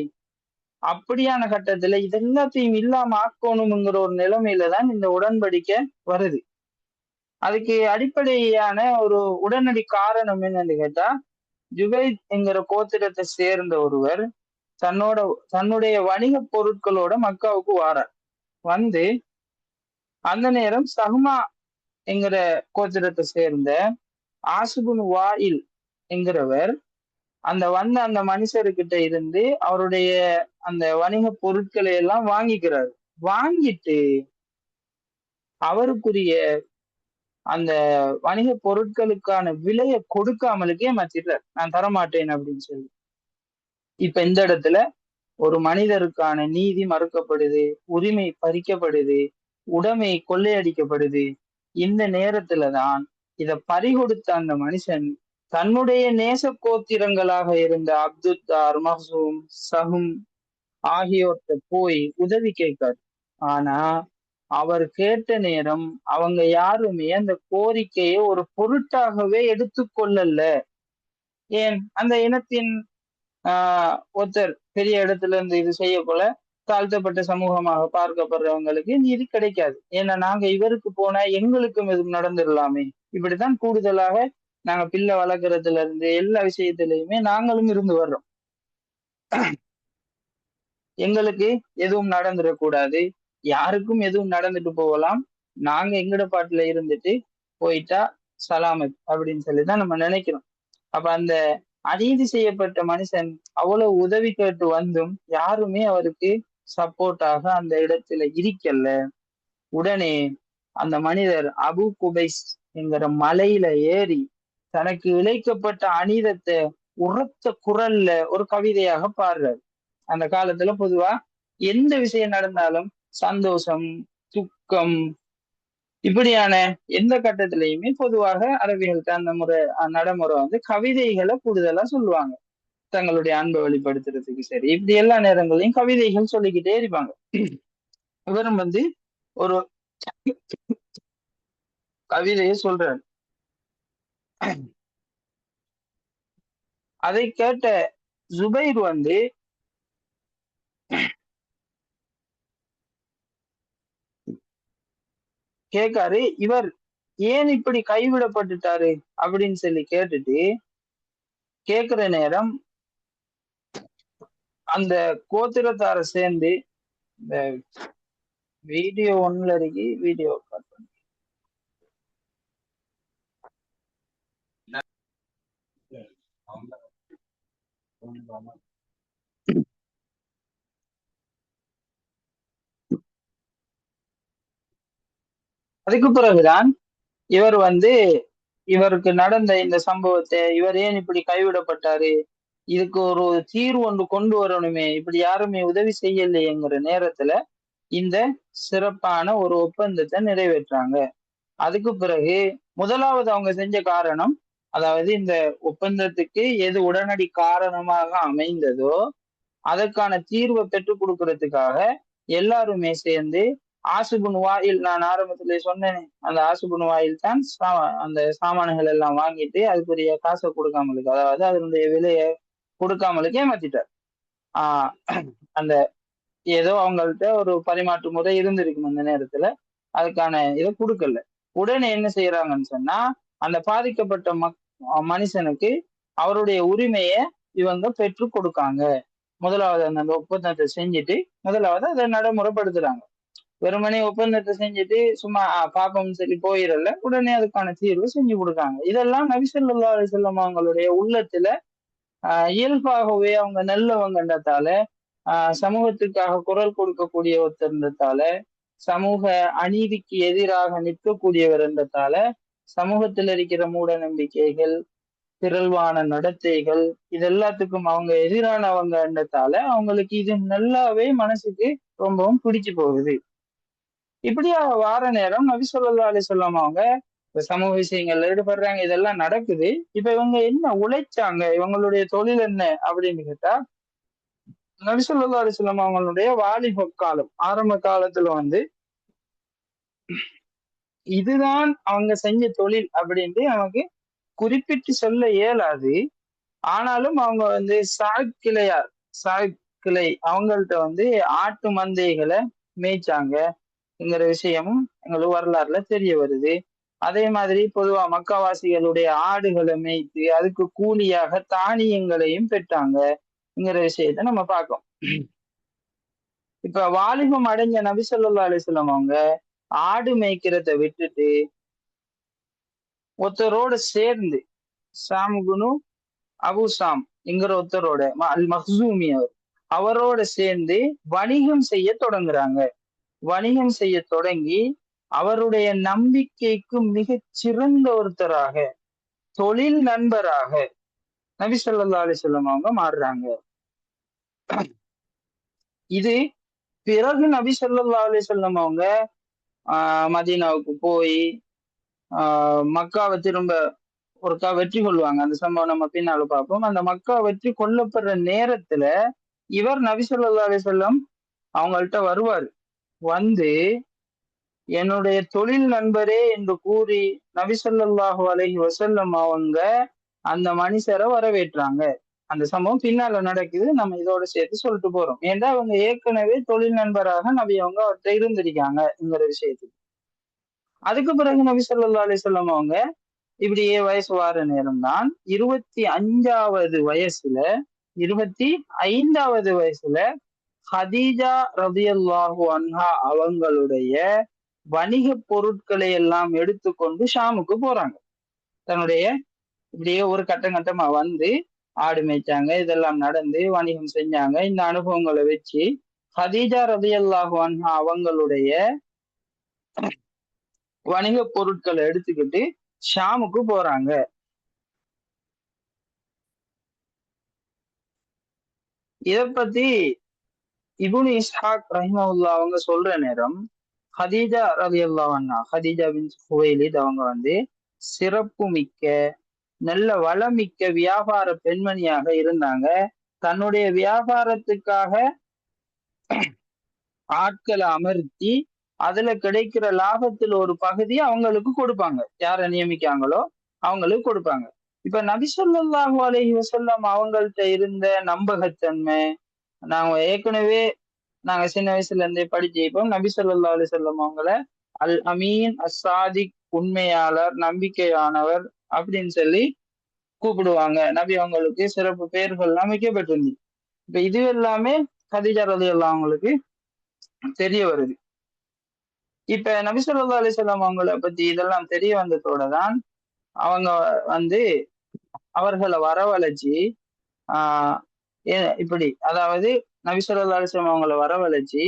அப்படியான கட்டத்துல இது எல்லாத்தையும் இல்லாம ஆக்கணுங்கிற ஒரு நிலைமையில தான் இந்த உடன்படிக்கை வருது. அதுக்கு அடிப்படையான ஒரு உடனடி காரணம் என்னன்னு கேட்டா, ஜுபைத் என்கிற கோத்திரத்தை சேர்ந்த ஒருவர் தன்னோட தன்னுடைய வணிக பொருட்களோட மக்காவுக்கு வாரார். வந்து அந்த நேரம் சஹ்மா என்கிற கோத்திரத்தை சேர்ந்த ஆசுபுன் வாயில் என்கிறவர் அந்த மனுஷருக்கிட்ட இருந்து அவருடைய அந்த வணிக பொருட்களை எல்லாம் வாங்கிக்கிறாரு. வாங்கிட்டு அவருக்குரிய அந்த வணிக பொருட்களுக்கான விலையை கொடுக்காமலுக்கே மாத்திடுறார். நான் தரமாட்டேன் அப்படின்னு சொல்லி. இப்ப இந்த இடத்துல ஒரு மனிதருக்கான நீதி மறுக்கப்படுது, உரிமை பறிக்கப்படுது, உடைமை கொள்ளையடிக்கப்படுது. இந்த நேரத்துலதான் இத பறிகொடுத்த அந்த மனுஷன் தன்னுடைய நேச கோத்திரங்களாக இருந்த அப்துத்தார், மஹ்சூம், சஹும் ஆகியோர்கிட்ட போய் உதவி கேட்காரு. ஆனா அவர் கேட்ட நேரம் அவங்க யாருமே அந்த கோரிக்கையை ஒரு பொருட்டாகவே எடுத்துக்கொள்ளல. ஏன் அந்த இனத்தின் ஒருத்தர் பெரிய இடத்துல இருந்து இது செய்ய போல தாழ்த்தப்பட்ட சமூகமாக பார்க்கப்படுறவங்களுக்கு நீதி கிடைக்காது. ஏன்னா நாங்க இவருக்கு போனா எங்களுக்கும் எதுவும் நடந்துடலாமே. இப்படித்தான் கூடுதலாக நாங்க பிள்ளை வளர்க்கறதுல இருந்து எல்லா விஷயத்திலயுமே நாங்களும் இருந்து வர்றோம். எங்களுக்கு எதுவும் நடந்துடக்கூடாது, யாருக்கும் எதுவும் நடந்துட்டு போகலாம், நாங்க எங்கட பாட்டுல இருந்துட்டு போயிட்டா சலாமத் அப்படின்னு சொல்லிதான் நம்ம நினைக்கிறோம். அப்ப அந்த அநீதி செய்யப்பட்ட மனுஷன் அவ்வளவு உதவி கேட்டு வந்தும் யாருமே அவருக்கு சப்போர்ட்டாக அந்த இடத்துல இருக்கல. உடனே அந்த மனிதர் அபு குபைஸ் என்கிற மலையில ஏறி தனக்கு இழைக்கப்பட்ட அநீதத்தை உரத்த குரல்ல ஒரு கவிதையாக பாடுறாரு. அந்த காலத்துல பொதுவா எந்த விஷயம் நடந்தாலும் சந்தோஷம், துக்கம், இப்படியான எந்த கட்டத்திலையுமே பொதுவாக அரபிகள்கிட்ட அந்த நடைமுறை வந்து கவிதைகளை கூடுதலா சொல்லுவாங்க. தங்களுடைய அன்பை வெளிப்படுத்துறதுக்கு சரி, இப்படி எல்லா நேரங்களையும் கவிதைகள் சொல்லிக்கிட்டே இருப்பாங்க. இவரும் வந்து ஒரு கவிதையை சொல்றாரு. அதை கேட்ட ஜுபைர் வந்து கேட்காரு, இவர் ஏன் இப்படி கைவிடப்பட்டுட்டாரு அப்படின்னு சொல்லி கேட்டுட்டு கேட்கிற நேரம் அந்த கோத்திரத்தார சேர்ந்து இந்த வீடியோ ஒன்னுல இருக்கு, வீடியோ கட் பண்ணி அதுக்கு பிறகுதான் இவர் வந்து இவருக்கு நடந்த இந்த சம்பவத்தை, இவர் ஏன் இப்படி கைவிடப்பட்டாரு, இதுக்கு ஒரு தீர்வு ஒன்று கொண்டு வரணுமே, இப்படி யாருமே உதவி செய்யலையேங்கிற நேரத்துல இந்த சிறப்பான ஒரு ஒப்பந்தத்தை நிறைவேற்றாங்க. அதுக்கு பிறகு முதலாவது அவங்க செஞ்ச காரணம், அதாவது இந்த ஒப்பந்தத்துக்கு எது உடனடி காரணமாக அமைந்ததோ அதற்கான தீர்வை பெற்றுக் கொடுக்கறதுக்காக எல்லாருமே சேர்ந்து ஆசுபுன் வாயில், நான் ஆரம்பத்திலே சொன்னேன், அந்த ஆசுபுன் வாயில் தான் அந்த சாமான்கள் எல்லாம் வாங்கிட்டு அதுக்குரிய காசை கொடுக்காமலுக்கு, அதாவது அதனுடைய விலையை கொடுக்காமலுக்கு ஏமாத்திட்டார். ஆஹ் அந்த ஏதோ அவங்கள்ட்ட ஒரு பரிமாற்று முறை இருந்திருக்கும் அந்த நேரத்துல, அதுக்கான இதை கொடுக்கல. உடனே என்ன செய்யறாங்கன்னு சொன்னா, அந்த பாதிக்கப்பட்ட மனுஷனுக்கு அவருடைய உரிமையை இவங்க பெற்று கொடுக்காங்க. முதலாவது அந்த ஒப்பந்தத்தை செஞ்சுட்டு முதலாவது அதை நடைமுறைப்படுத்துறாங்க. வெறுமனே ஒப்பந்தத்தை செஞ்சுட்டு சும்மா பாப்போம்னு சொல்லி போயிடல, உடனே அதுக்கான தீர்வு செஞ்சு கொடுக்காங்க. இதெல்லாம் நபி ஸல்லல்லாஹு அலைஹி வஸல்லம் அவங்களுடைய உள்ளத்துல இயல்பாகவே அவங்க நல்லவங்கன்றதால, சமூகத்துக்காக குரல் கொடுக்கக்கூடிய ஒருத்தர்ன்றதால, சமூக அநீதிக்கு எதிராக நிற்கக்கூடியவர் என்றதால, சமூகத்தில் இருக்கிற மூட நம்பிக்கைகள், பிறழ்வான நடத்தைகள், இது எல்லாத்துக்கும் அவங்க எதிரானவங்கன்றதால அவங்களுக்கு இது நல்லாவே மனசுக்கு ரொம்பவும் பிடிச்சு போகுது. இப்படியா வார நேரம் நபி ஸல்லல்லாஹு அலைஹி வஸல்லம் அவங்க சமூக விஷயங்கள்ல ஈடுபடுறாங்க, இதெல்லாம் நடக்குது. இப்ப இவங்க என்ன உழைச்சாங்க, இவங்களுடைய தொழில் என்ன அப்படின்னு கேட்டா, நபி ஸல்லல்லாஹு அலைஹி வஸல்லம் அவங்களுடைய வாலிப காலம், ஆரம்ப காலத்துல இதுதான் அவங்க செஞ்ச தொழில் அப்படின்ட்டு நமக்கு குறிப்பிட்டு சொல்ல இயலாது. ஆனாலும் அவங்க சாத் கிளையார், சாத் கிளை அவங்கள்ட்ட ஆட்டு மந்தைகளை மேய்ச்சாங்கங்கிற விஷயமும் எங்களுக்கு வரலாறுல தெரிய வருது. அதே மாதிரி பொதுவா மக்காவாசிகளுடைய ஆடுகளை மேய்த்து அதுக்கு கூலியாக தானியங்களையும் பெற்றாங்கங்கிற விஷயத்த நம்ம பார்க்கோம். இப்ப வாலிபம் அடைஞ்ச நபி ஸல்லல்லாஹு அலைஹி வஸல்லம் அவங்க ஆடு மேய்க்கிறத விட்டுட்டு ஒருத்தரோட சேர்ந்து சாமுகுனு அபு சாம் என்கிற ஒருத்தரோட அல் மஹ்சூமி அவரோட சேர்ந்து வணிகம் செய்ய தொடங்குறாங்க. வணிகம் செய்ய தொடங்கி அவருடைய நம்பிக்கைக்கு மிகச் சிறந்த ஒருத்தராக, தொழில் நண்பராக நபி ஸல்லல்லாஹு அலைஹி வஸல்லம் அவங்க மாறுறாங்க. இது பிறகு நபி ஸல்லல்லாஹு அலைஹி வஸல்லம் அவங்க மதீனாவுக்கு போய் மக்காவை திரும்ப ஒருக்கா வெற்றி கொள்வாங்க. அந்த சம்பவம் நம்ம பின்னால பார்ப்போம். அந்த மக்கா வெற்றி கொல்லப்படுற நேரத்துல இவர் நபி ஸல்லல்லாஹு அலைஹி வஸல்லம் அவங்கள்ட்ட வருவாரு. வந்து என்னுடைய தொழில் நண்பரே என்று கூறி நபி ஸல்லல்லாஹு அலைஹி வஸல்லம் அவங்க அந்த மனுஷரை வரவேற்றாங்க. அந்த சம்பவம் பின்னால நடக்குது. நம்ம இதோட சேர்த்து சொல்லிட்டு போறோம். ஏன்னா அவங்க ஏற்கனவே தொழில் நண்பராக நபி அவங்க அவர்கிட்ட இருந்திருக்காங்கங்கிற விஷயத்துக்கு. அதுக்கு பிறகு நபி ஸல்லல்லாஹு அலைஹி வஸல்லம் அவங்க இப்படியே வயசு வார நேரம் தான் 25வது வயசுல 25வது வயசுல ஹதீஜா ரலியல்லாஹு அன்ஹா அவங்களுடைய வணிக பொருட்களை எல்லாம் எடுத்துக்கொண்டு ஷாமுக்கு போறாங்க. தன்னுடைய இப்படியே ஒரு கட்டமா ஆடு மேய்ச்சாங்க, இதெல்லாம் நடந்து வணிகம் செஞ்சாங்க. இந்த அனுபவங்களை வச்சு ஹதீஜா ரலியல்லாஹு அன்ஹா அவங்களுடைய வணிக பொருட்களை எடுத்துக்கிட்டு ஷாமுக்கு போறாங்க. இத பத்தி இப்னு இஸ்ஹாக் ரஹிமஹுல்லா அவங்க சொல்ற நேரம், ஹதீஜா ரலியல்லாஹு அன்ஹா, ஹதீஜா பின் குவைலித் அவங்க சிறப்பு மிக்க நல்ல வளமிக்க வியாபார பெண்மணியாக இருந்தாங்க. தன்னுடைய வியாபாரத்துக்காக ஆட்களை அமர்த்தி அதுல கிடைக்கிற லாபத்துல ஒரு பகுதி அவங்களுக்கு கொடுப்பாங்க. யாரை நியமிக்காங்களோ அவங்களுக்கு கொடுப்பாங்க. இப்ப நபி ஸல்லல்லாஹு அலைஹி வஸல்லம் அவங்கள்ட்ட இருந்த நம்பகத்தன்மை, நாங்க சின்ன வயசுல இருந்தே படிச்சிருப்போம். நபி ஸல்லல்லாஹு அலைஹி வஸல்லம் அவங்கள அல் அமீன் அஸ்ஸாதிக், உண்மையாளர், நம்பிக்கையானவர் அப்படின்னு சொல்லி கூப்பிடுவாங்க. நபி அவங்களுக்கு சிறப்பு பெயர்கள்லாம் வைக்கப்பட்டிருந்துச்சு. இப்ப இது எல்லாமே கதீஜா ரலியல்லாஹு அவங்களுக்கு தெரிய வருது. இப்ப நபி ஸல்லல்லாஹு அலைஹி வஸல்லம் அவங்கள பத்தி இதெல்லாம் தெரிய வந்ததோட தான் அவங்க அவர்களை வரவழைச்சு ஆஹ் இப்படி, அதாவது நபி ஸல்லல்லாஹு அலைஹி வஸல்லம் அவங்கள வரவழைச்சு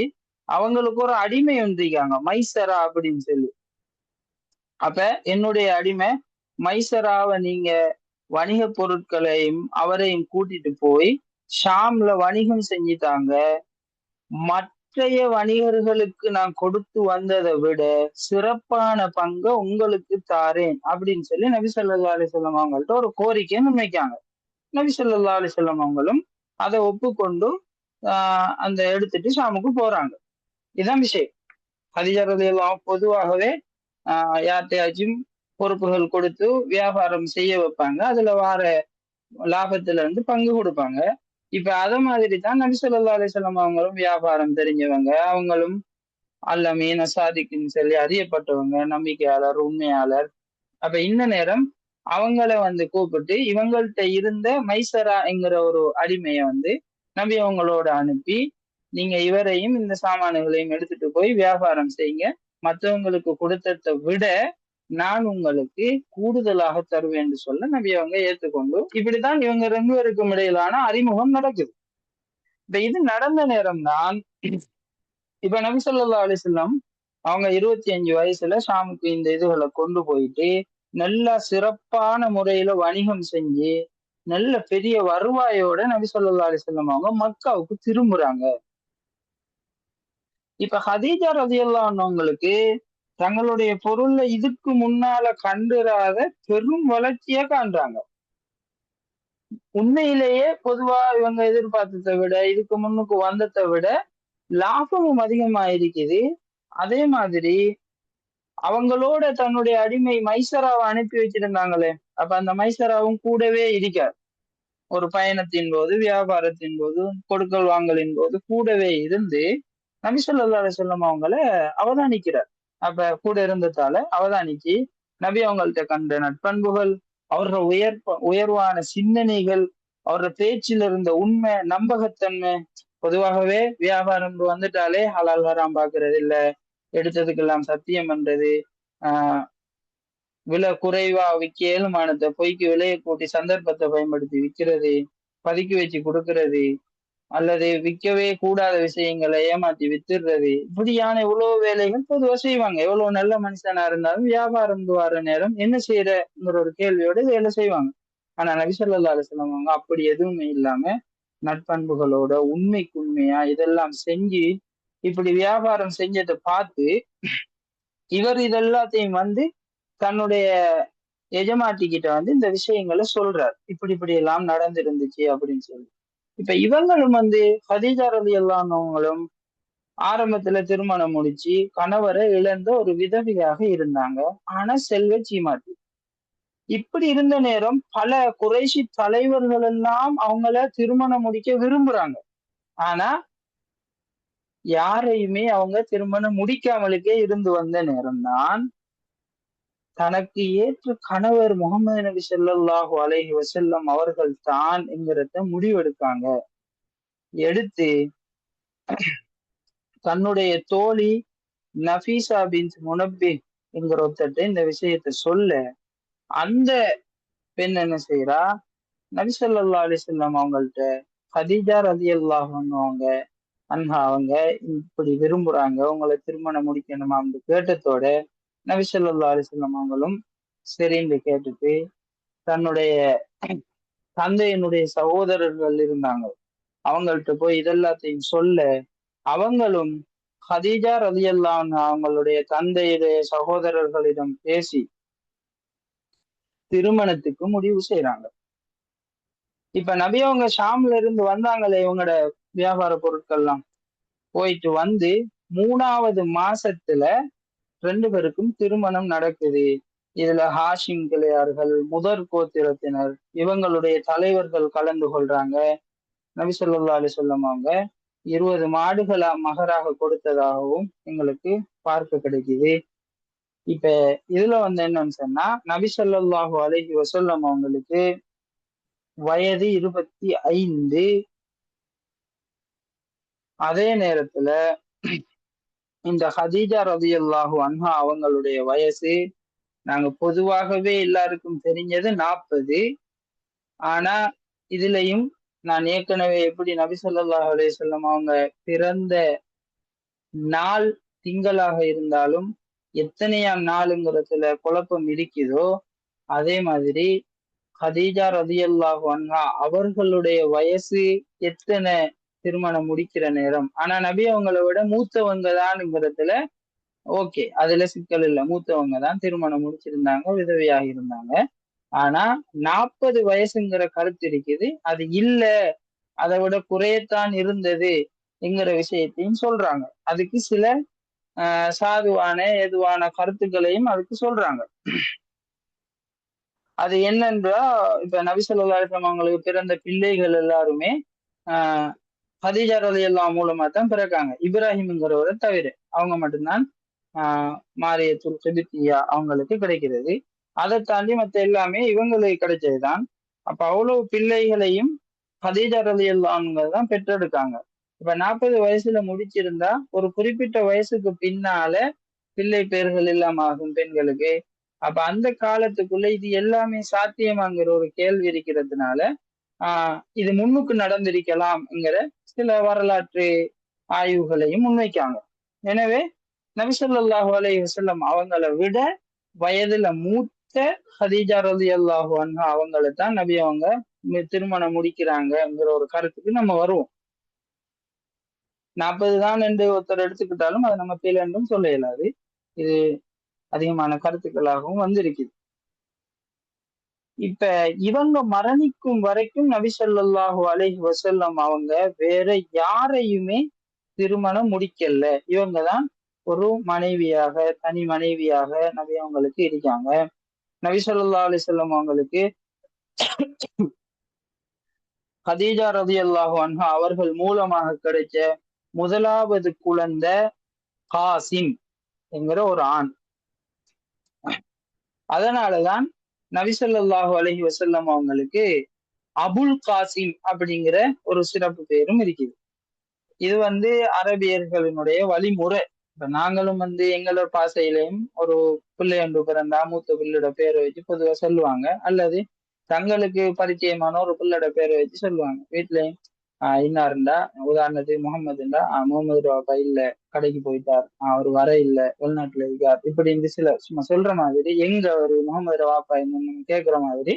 அவங்களுக்கு ஒரு அடிமை வந்திருக்காங்க, மைசரா அப்படின்னு சொல்லி. அப்ப என்னுடைய அடிமை மைசராவை நீங்க வணிக பொருட்களையும் அவரையும் கூட்டிட்டு போய் ஷாம்ல வணிகம் செஞ்சுட்டாங்க. மற்றைய வணிகர்களுக்கு நான் கொடுத்து வந்ததை விட சிறப்பான பங்கை உங்களுக்கு தாரேன் அப்படின்னு சொல்லி நபி ஸல்லல்லாஹு அலைஹி வஸல்லம் அவங்கள்ட்ட ஒரு கோரிக்கையை முன்வைக்காங்க. நபி ஸல்லல்லாஹு அலைஹி வஸல்லம் அவங்களும் அதை ஒப்புக்கொண்டு அந்த எடுத்துட்டு ஷாமுக்கு போறாங்க. இதுதான் விஷயம். ஹதீஜா ரலியல்லாஹு பொதுவாகவே யார்கிட்டயாச்சும் பொறுப்புகள் கொடுத்து வியாபாரம் செய்ய வைப்பாங்க. அதுல வார லாபத்துல பங்கு கொடுப்பாங்க. இப்ப அத மாதிரி தான் நபி ஸல்லல்லாஹு அலைஹி வஸல்லம் அவங்களும் வியாபாரம் தெரிஞ்சவங்க. அவங்களும் அல் அமீன் அஸ்ஸாதிக்னு சொல்லி அறியப்பட்டவங்க, நம்பிக்கையாளர், உண்மையாளர். அப்ப இந்த நேரம் அவங்கள கூப்பிட்டு இவங்கள்ட்ட இருந்த மைசரா என்கிற ஒரு அடிமையை நபி அவங்களோட அனுப்பி, நீங்க இவரையும் இந்த சாமான்களையும் எடுத்துட்டு போய் வியாபாரம் செய்யுங்க. மற்றவங்களுக்கு கொடுத்ததை விட நான் உங்களுக்கு கூடுதலாக தருவேன் என்று சொல்ல நபி அவங்க ஏற்றுக்கொண்டு இப்படித்தான் இவங்க 2 பேருக்கும் இடையிலான அறிமுகம் நடக்குது. இப்ப இது நடந்த நேரம் தான் இப்ப நபி ஸல்லல்லாஹு அலைஹி வஸல்லம் அவங்க 25 வயசுல ஷாமுக்கு இந்த இதுகளை கொண்டு போயிட்டு நல்ல சிறப்பான முறையில வணிகம் செஞ்சு நல்ல பெரிய வருவாயோட நபி ஸல்லல்லாஹு அலைஹி வஸல்லம் அவங்க மக்காவுக்கு திரும்புறாங்க. இப்ப ஹதீஜா ரலியல்லாஹு அன்ஹா தங்களுடைய பொருள்ல இதுக்கு முன்னால கண்டுராத பெரும் வளர்ச்சியை காண்றாங்க. உண்மையிலேயே பொதுவா இவங்க எதிர்பார்த்ததை விட இதுக்கு முன்னுக்கு வந்ததை விட லாபமும் அதிகமா இருக்குது. அதே மாதிரி அவங்களோட தன்னுடைய அடிமை மைசராவை அனுப்பி வச்சிருந்தாங்களே, அப்ப அந்த மைசராவும் கூடவே இருக்கார். ஒரு பயணத்தின் போது, வியாபாரத்தின் போது, கொடுக்கல் வாங்கலின் போது கூடவே இருந்து நபி ஸல்லல்லாஹு அலைஹி வஸல்லம் அவங்கள அவதானிக்கிறார். அப்ப கூட இருந்ததால அவதானிச்சு நபி அவங்கள்ட்ட கண்ட நட்பண்புகள், அவரோட உயர்வான சிந்தனைகள், அவரோட பேச்சில் இருந்த உண்மை, நம்பகத்தன்மை. பொதுவாகவே வியாபாரம் வந்துட்டாலே ஹலால் ஹராம் பாக்குறது இல்ல, எடுத்ததுக்கெல்லாம் சத்தியம் பண்றது, ஆஹ் விலை குறைவா விற்க ஏழுமானத்தை பொய்க்கு விலையை கூட்டி சந்தர்ப்பத்தை பயன்படுத்தி விற்கிறது, பதுக்கி வச்சு கொடுக்கறது, அல்லது விற்கவே கூடாத விஷயங்களை ஏமாத்தி வித்துடுறது, இப்படியான எவ்வளவு வேலைகள் பொதுவா செய்வாங்க. எவ்வளவு நல்ல மனுஷனா இருந்தாலும் வியாபாரம் வர நேரம் என்ன செய்யறங்கிற ஒரு கேள்வியோட வேலை செய்வாங்க. ஆனா நபி ஸல்லல்லாஹு அலைஹி வஸல்லம் அவங்க அப்படி எதுவுமே இல்லாம நட்பண்புகளோட உண்மைக்கு உண்மையா இதெல்லாம் செஞ்சு இப்படி வியாபாரம் செஞ்சதை பார்த்து இவர் இதெல்லாத்தையும் தன்னுடைய எஜமாட்டி கிட்ட இந்த விஷயங்களை சொல்றார். இப்படி இப்படி எல்லாம் நடந்திருந்துச்சு அப்படின்னு சொல்லி. இப்ப இவங்களும் ஹதீஜா ரலியல்லாஹு அன்ஹாவும் ஆரம்பத்துல திருமணம் முடிச்சு கணவரை இழந்த ஒரு விதவையாக இருந்தாங்க. ஆனா செல்வ சீமாட்டி. இப்படி இருந்த நேரம் பல குறைஷி தலைவர்கள் எல்லாம் அவங்கள திருமணம் முடிக்க விரும்புறாங்க. ஆனா யாரையுமே அவங்க திருமணம் முடிக்காமலுக்கே இருந்து வந்த நேரம்தான் தனக்கு ஏற்ற கணவர் முகமது நபி ஸல்லல்லாஹு அலைஹி வஸல்லம் அவர்கள் தான் என்கிறத முடிவெடுக்காங்க. எடுத்து தன்னுடைய தோழி நஃபீசா பின்த் முனப்பிஹ் என்கிற ஒருத்தட்ட இந்த விஷயத்த சொல்ல, அந்த பெண் என்ன செய்யறா, நபி ஸல்லல்லாஹு அலைஹி வஸல்லம் அவங்கள்ட்ட ஹதீஜா ரலியல்லாஹு அன்ஹா அவங்க இப்படி விரும்புறாங்க, உங்களை திருமணம் முடிக்கணுமான்னு கேட்டதோட நபி ஸல்லல்லாஹு அலைஹி வஸல்லம் அவங்களும் சரின்னு கேட்டுட்டு தன்னுடைய தந்தையினுடைய சகோதரர்கள் இருந்தாங்க அவங்கள்ட்ட போய் இதெல்லாத்தையும் சொல்ல, அவங்களும் ஹதீஜா ரலியல்லாஹு அன்ஹா அவங்களுடைய தந்தையுடைய சகோதரர்களிடம் பேசி திருமணத்துக்கு முடிவு செய்யறாங்க. இப்ப நபி அவங்க ஷாம்ல இருந்து வந்தாங்களே இவங்களோட வியாபார பொருட்கள்லாம் போயிட்டு 3வது மாசத்துல 2 பேருக்கும் திருமணம் நடக்குது. இதுல ஹாஷிம் கிளையார்கள், முதற் கோத்திரத்தினர், இவங்களுடைய தலைவர்கள் கலந்து கொள்றாங்க. நபி ஸல்லல்லாஹு அலைஹி வஸல்லம் அவங்க 20 மாடுகளா மகராக கொடுத்ததாகவும் எங்களுக்கு பார்க்க கிடைக்குது. இப்ப இதுல என்னன்னு சொன்னா நபி ஸல்லல்லாஹு அலைஹி வஸல்லம் அவங்களுக்கு வயது 25. அதே நேரத்துல இந்த ஹதீஜா ரலியல்லாஹு அன்ஹா அவங்களுடைய வயசு நாங்க பொதுவாகவே எல்லாருக்கும் தெரிஞ்சது 40. ஆனா இதுலயும் நான் ஏற்கனவே எப்படி நபி ஸல்லல்லாஹு அலைஹி வஸல்லம் அவங்க பிறந்த நாள் திங்களாக இருந்தாலும் எத்தனையாம் நாளுங்கிறதுல குழப்பம் இருக்குதோ, அதே மாதிரி ஹதீஜா ரலியல்லாஹு அன்ஹா அவர்களுடைய வயசு எத்தனை திருமணம் முடிக்கிற நேரம், ஆனா நபி அவங்களை விட மூத்தவங்க தான்ங்கிறதுல ஓகே, அதுல சிக்கல் இல்லை, மூத்தவங்க தான் திருமணம் முடிச்சிருந்தாங்க, விதவையாக இருந்தாங்க. ஆனா 40 வயசுங்கிற கருத்து இருக்குது, அது இல்ல, அதை விட குறையத்தான் இருந்தது என்கிற விஷயத்தையும் சொல்றாங்க. அதுக்கு சில சாதுவான எதுவான கருத்துக்களையும் அதுக்கு சொல்றாங்க. அது என்னன்றா, இப்ப நபி ஸல்லல்லாஹு அலைஹி வஸல்லம் அவங்களுக்கு பிறந்த பிள்ளைகள் எல்லாருமே ஆஹ் ஹதீஜா ரலியல்லாஹு மூலமா தான் பிறக்காங்க, இப்ராஹிம்ங்கிறவரை தவிர. அவங்க மட்டும்தான் மாரியத்துல் கிபித்தியா அவங்களுக்கு கிடைக்கிறது. அதை தாண்டி மற்ற எல்லாமே இவங்களுக்கு கிடைச்சதுதான். அப்ப அவ்வளவு பிள்ளைகளையும் ஹதீஜா ரலியல்லாஹு தான் பெற்றெடுக்காங்க. இப்ப 40 வயசுல முடிச்சிருந்தா ஒரு குறிப்பிட்ட வயசுக்கு பின்னால பிள்ளை பேர்கள் இல்லாம ஆகும் பெண்களுக்கு. அப்ப அந்த காலத்துக்குள்ள இது எல்லாமே சாத்தியமாங்கிற ஒரு கேள்வி இருக்கிறதுனால இது முன்னுக்கு நடந்திருக்கலாம்ங்கிற சில வரலாற்று ஆய்வுகளையும் முன்வைக்காங்க. எனவே நபி ஸல்லல்லாஹு அலைஹி வஸல்லம் அவங்களை விட வயதுல மூத்த ஹதீஜா ரலியல்லாஹு அன்ஹா அவங்களை தான் நபி அவங்க திருமணம் முடிக்கிறாங்கங்கிற ஒரு கருத்துக்கு நம்ம வருவோம். 40 தான் என்று ஒருத்தர் எடுத்துக்கிட்டாலும் அதை நம்ம கீழே என்றும் சொல்ல இயலாது. இது அதிகமான கருத்துக்களாகவும் வந்திருக்குது. இப்ப இவங்க மரணிக்கும் வரைக்கும் நபி ஸல்லல்லாஹு அலைஹி வஸல்லம் அவங்க வேற யாரையுமே திருமணம் முடிக்கல. இவங்கதான் ஒரு மனைவியாக, தனி மனைவியாக நபி அவங்களுக்கு இருக்காங்க. நபி ஸல்லல்லாஹு அலைஹி வஸல்லம் அவங்களுக்கு கதீஜா ரலியல்லாஹு அன்ஹா அவர்கள் மூலமாக கிடைச்ச முதலாவது குழந்தை காசிம் என்கிற ஒரு ஆண். அதனாலதான் நபி ஸல்லல்லாஹு அலைஹி வஸல்லம் அவங்களுக்கு அபுல் காசிம் அப்படிங்கிற ஒரு சிறப்பு பெயரும் இருக்குது. இது அரபியர்களினுடைய வழிமுறை. இப்ப நாங்களும் எங்களோட பாசையிலையும் ஒரு பிள்ளை ஒன்று பிறந்தா மூத்த பிள்ளையோட பேரை வச்சு பொதுவா சொல்லுவாங்க, அல்லது தங்களுக்கு பரிச்சயமான ஒரு பிள்ளையோட பேரை வச்சு சொல்லுவாங்க. வீட்லயும் இன்னாருண்டா, உதாரணத்துக்கு முகமதுண்டா, முகமது பாப்பா இல்ல, கடைக்கு போயிட்டார், அவர் வர இல்ல, வெளிநாட்டுல இருக்கார், இப்படி இந்த சில சும்மா சொல்ற மாதிரி எங்க ஒரு முகமது பாப்பா என்னன்னு கேட்கிற மாதிரி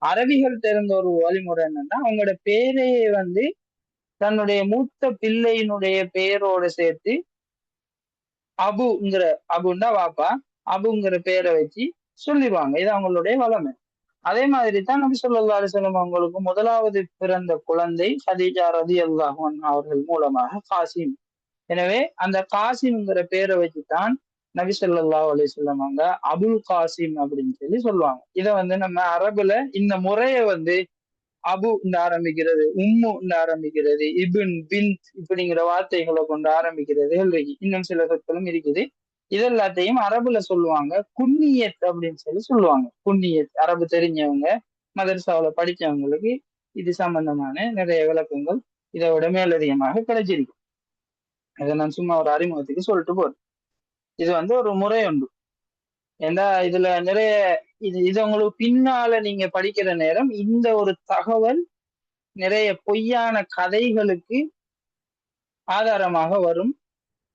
அரபிகள் தெரிந்த ஒரு வழிமுறை என்னன்னா, அவங்களோட பேரையே தன்னுடைய மூத்த பிள்ளையினுடைய பெயரோட சேர்த்து அபுங்கிற, அபுண்டா வாப்பா, அபுங்கிற பேரை வச்சு சொல்லிடுவாங்க. இது அவங்களுடைய வளமை. அதே மாதிரி தான் நபி ஸல்லல்லாஹு அலைஹி வஸல்லம் அவங்களுக்கு முதலாவது பிறந்த குழந்தை கதீஜா ரலியல்லாஹு அன்ஹா அவர்கள் மூலமாக காசிம். எனவே அந்த காசிம்ங்கிற பேரை வச்சுதான் நபி ஸல்லல்லாஹு அலைஹி வஸல்லம் அவங்க அபுல் காசிம் அப்படின்னு சொல்லுவாங்க. இதை நம்ம அரபுல இந்த முறையை அபு ஆரம்பிக்கிறது, உம்மு ஆரம்பிக்கிறது, இபின், பின் இப்படிங்கிற வார்த்தைகளை கொண்டு ஆரம்பிக்கிறது, இன்னும் சில சொற்களும் இருக்குது. இதெல்லாத்தையும் அரபுல சொல்லுவாங்க குன்னியத் அப்படின்னு சொல்லுவாங்க. குன்னியத் அரபு தெரிஞ்சவங்க, மதரசாவுல படிச்சவங்களுக்கு இது சம்பந்தமான நிறைய விளக்கங்கள் இதை விட மேலதிகமாக கிடைச்சிருக்கு. இதை நான் சும்மா ஒரு அறிமுகத்துக்கு சொல்லிட்டு போறேன். இது ஒரு முறை உண்டு. ஏன்னா இதுல நிறைய இது உங்களுக்கு பின்னால நீங்க படிக்கிற நேரம் இந்த ஒரு தகவல் நிறைய பொய்யான கதைகளுக்கு ஆதாரமாக வரும்.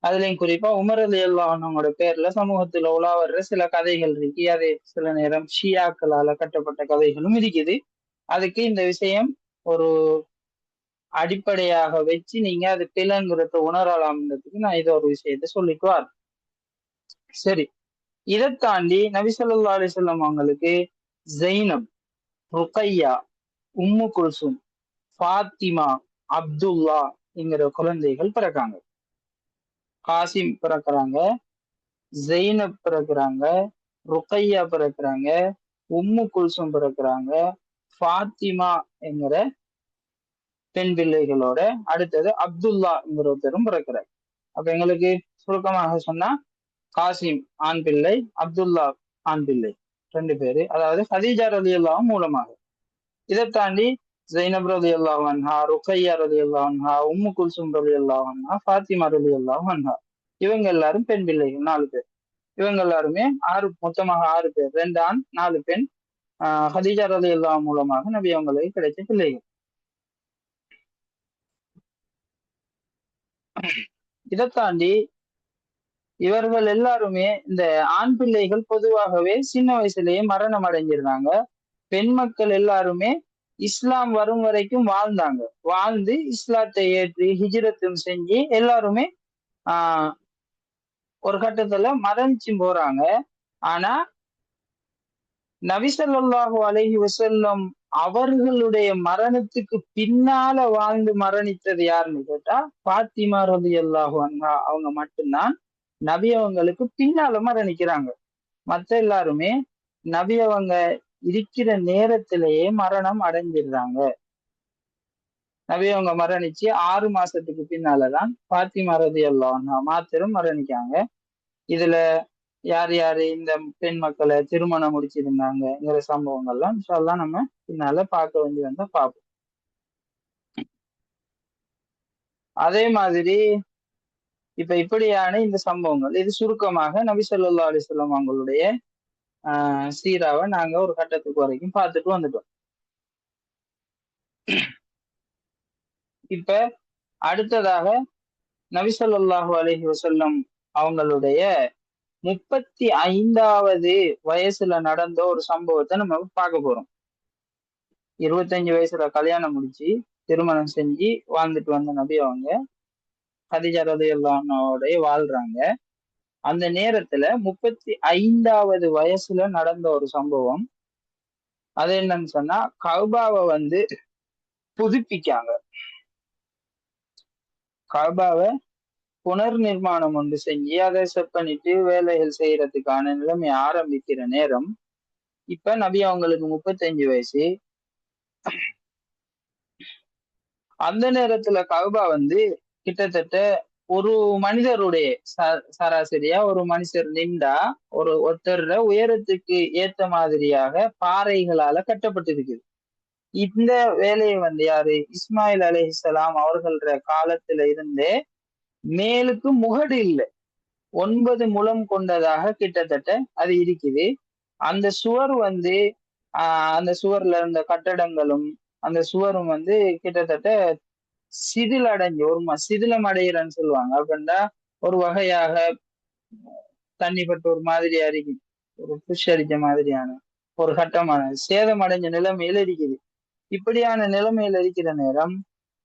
அதுலயும் குறிப்பா உமர் ரலியல்லாஹு அன்ஹுவோட பேர்ல சமூகத்துல உலா வர்ற சில கதைகள் இருக்கு. அது சில நேரம் ஷியாக்களால கட்டப்பட்ட கதைகளும் இருக்குது. அதுக்கு இந்த விஷயம் ஒரு அடிப்படையாக வச்சு நீங்க அது பிழைங்கிறத உணரலாம்ன்றதுக்கு நான் இதை ஒரு விஷயத்த சொல்லிட்டு வரேன். சரி, இதை தாண்டி நபி ஸல்லல்லாஹு அலைஹி வஸல்லம் அவங்களுக்கு ஜைனப், ருக்கையா, உம்மு குல்சும், ஃபாத்திமா, அப்துல்லா என்கிற குழந்தைகள் பிறக்காங்க. காசிம் பிறக்கிறாங்க, ஜெயினப் பிறக்கிறாங்க, ருக்கையா பிறக்கிறாங்க, உம்மு குல்சும் பிறக்கிறாங்க, ஃபாத்திமா என்கிற பெண் பிள்ளைகளோட அடுத்தது அப்துல்லா என்கிற ஒருத்தரும் பிறக்கிறார். அப்ப எங்களுக்கு சுருக்கமாக சொன்னா காசிம் ஆண் பிள்ளை, அப்துல்லா ஆண் பிள்ளை, 2 பேரு, அதாவது கதீஜா ரலியல்லாஹு மூலமாக. இதை தாண்டி ஜைனப் ரலியல்லாஹு அன்ஹா, ருக்கையா ரலியல்லாஹு அன்ஹா, உம்மு குல்சும் ரலியல்லாஹு அன்ஹா, ஃபாத்திமா ரலியல்லாஹு அன்ஹா, இவங்க எல்லாரும் பெண் பிள்ளைகள், 4 பேர். இவங்க எல்லாருமே மொத்தமாக 6 பேர், 2 ஆண் 4 பெண். கதீஜா ரலியல்லாஹு மூலமாக நபி அவங்களுக்கு கிடைச்ச பிள்ளைகள். இதை தாண்டி இவர்கள் எல்லாருமே இந்த ஆண் பிள்ளைகள் பொதுவாகவே சின்ன வயசுலயே மரணம் அடைஞ்சிருந்தாங்க. பெண் மக்கள் எல்லாருமே இஸ்லாம் வரும் வரைக்கும் வாழ்ந்தாங்க. வாழ்ந்து இஸ்லாத்தை ஏற்றி ஹிஜ்ரத்தும் செஞ்சு எல்லாருமே ஒரு கட்டத்துல மரணிச்சு போறாங்க. ஆனா நபி ஸல்லல்லாஹு அலைஹி வஸல்லம் அவர்களுடைய மரணத்துக்கு பின்னால வாழ்ந்து மரணித்தது யாருன்னு கேட்டா ஃபாத்திமா ரலியல்லாஹு அன்ஹா அவங்க மட்டும்தான் நபி அவங்களுக்கு பின்னால மரணிக்கிறாங்க. மற்ற எல்லாருமே நபி அவங்க இருக்கிற நேரத்திலேயே மரணம் அடைஞ்சிடுறாங்க. நபி அவங்க மரணிச்சு 6 மாசத்துக்கு பின்னாலதான் ஃபாத்திமா ரலியல்லாஹு அன்ஹா மாத்திரம் மரணிக்காங்க. இதுல யார் யாரு இந்த பெண் மக்களை திருமணம் முடிச்சிருந்தாங்கிற சம்பவங்கள்லாம் இன்ஷா அல்லாஹ் நம்ம பின்னால பார்க்க வேண்டி வந்தா பார்ப்போம். அதே மாதிரி இப்ப இப்படியான இந்த சம்பவங்கள், இது சுருக்கமாக நபி ஸல்லல்லாஹு அலைஹி வஸல்லம் அவங்களுடைய சீராவை நாங்க ஒரு கட்டத்துக்கு வரைக்கும் பார்த்துட்டு வந்துட்டோம். இப்ப அடுத்ததாக நபி ஸல்லல்லாஹு அலைஹி வஸல்லம் அவங்களுடைய 35வது வயசுல நடந்த ஒரு சம்பவத்தை நம்ம பார்க்க போறோம். 25 வயசுல கல்யாணம் முடிச்சு திருமணம் செஞ்சு வாழ்ந்துட்டு வந்த நபி அவங்க கதீஜா ரலியல்லாஹு அன்ஹாவோட வாழ்றாங்க. அந்த நேரத்துல 35வது வயசுல நடந்த ஒரு சம்பவம். அது என்னன்னு சொன்னா, கஅபாவை புதுப்பிக்காங்க. கஅபாவை புனர் நிர்மாணம் ஒன்று செஞ்சு அதை செப்பனிட்டு வேலைகள் செய்யறதுக்கான நிலைமை ஆரம்பிக்கிற நேரம். இப்ப நபி அவங்களுக்கு 35 வயசு. அந்த நேரத்துல கஅபா கிட்டத்தட்ட ஒரு மனிதருடைய சராசரியா ஒரு மனுஷர் நின்றா ஒருத்தர் உயரத்துக்கு ஏத்த மாதிரியாக பாறைகளால கட்டப்பட்டிருக்குது. இந்த வேலையை யாரு இஸ்மாயில் அலைஹிஸ்ஸலாம் அவர்கள காலத்துல இருந்தே மேலுக்கு முகடு இல்லை, 9 முழம் கொண்டதாக கிட்டத்தட்ட அது இருக்குது. அந்த சுவர் அந்த சுவர்ல இருந்த கட்டடங்களும் அந்த சுவரும் கிட்டத்தட்ட சிதிலடைஞ்சு சிதிலம் அடைகிறன்னு சொல்லுவாங்க. அப்படின்னா ஒரு வகையாக தண்ணி பட்டு ஒரு மாதிரியா இருக்கு, ஒரு புஷ் அடிச்ச மாதிரியான ஒரு கட்டமான சேதம் அடைஞ்ச நிலைமையில இருக்குது. இப்படியான நிலைமையில இருக்கிற நேரம்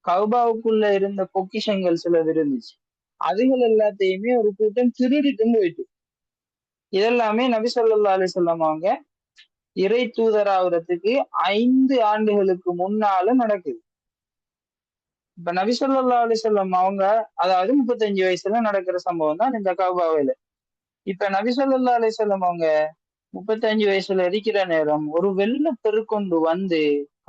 கஅபாவுக்குள்ள இருந்த பொக்கிஷங்கள் சிலது இருந்துச்சு. அதுகள் எல்லாத்தையுமே ஒரு கூட்டம் திருடிட்டும் போயிட்டு. இதெல்லாமே நபி ஸல்லல்லாஹு அலைஹி வஸல்லம் அவங்க இறை தூதராகிறதுக்கு 5 ஆண்டுகளுக்கு முன்னால நடக்குது. இப்ப நபி ஸல்லல்லாஹு அலைஹி வஸல்லம் அவங்க அதாவது 35 வயசுல நடக்கிற சம்பவம் தான் இந்த கஅபாவில. இப்ப நபி ஸல்லல்லாஹு அலைஹி வஸல்லம் அவங்க 35 வயசுல இருக்கிற நேரம் ஒரு வெள்ள பெருக்கொண்டு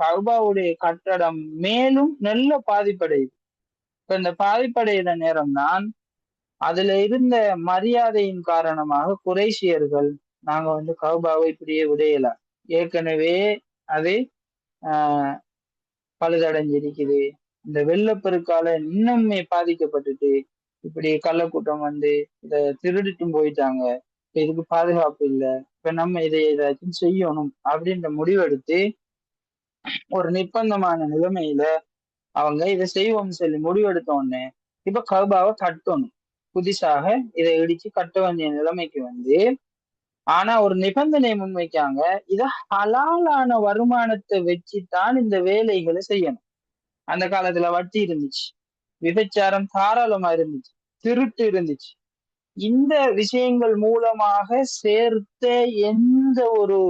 கஅபாவுடைய கட்டடம் மேலும் நல்ல பாதிப்படையுது. இப்ப இந்த பாதிப்படைகிற நேரம் தான் அதுல இருந்த மரியாதையின் காரணமாக குறைஷியர்கள் நாங்க கஅபாவை இப்படியே விடையலாம், ஏற்கனவே அது ஆஹ் பழுதடைஞ்சிருக்குது, இந்த வெள்ளப்பெருக்கால இன்னுமே பாதிக்கப்பட்டுட்டு இப்படி கள்ளக்கூட்டம் இத திருடிட்டும் போயிட்டாங்க, இப்ப இதுக்கு பாதுகாப்பு இல்லை, இப்ப நம்ம இதை ஏதாச்சும் செய்யணும் அப்படின்ற முடிவெடுத்து ஒரு நிர்பந்தமான நிலைமையில அவங்க இதை செய்வோம்னு சொல்லி முடிவெடுத்த உடனே இப்ப கஅபாவை கட்டணும், புதுசாக இதை இடிச்சு கட்ட வேண்டிய நிலைமைக்கு ஆனா ஒரு நிபந்தனை முன்வைக்காங்க, இத ஹலாலான வருமானத்தை வச்சுதான் இந்த வேலைகளை செய்யணும். அந்த காலத்துல வட்டி இருந்துச்சு, விபச்சாரம் தாராளமா இருந்துச்சு, திருட்டு இருந்துச்சு. இந்த விஷயங்கள் மூலமாக சேர்த்த எந்த ஒரு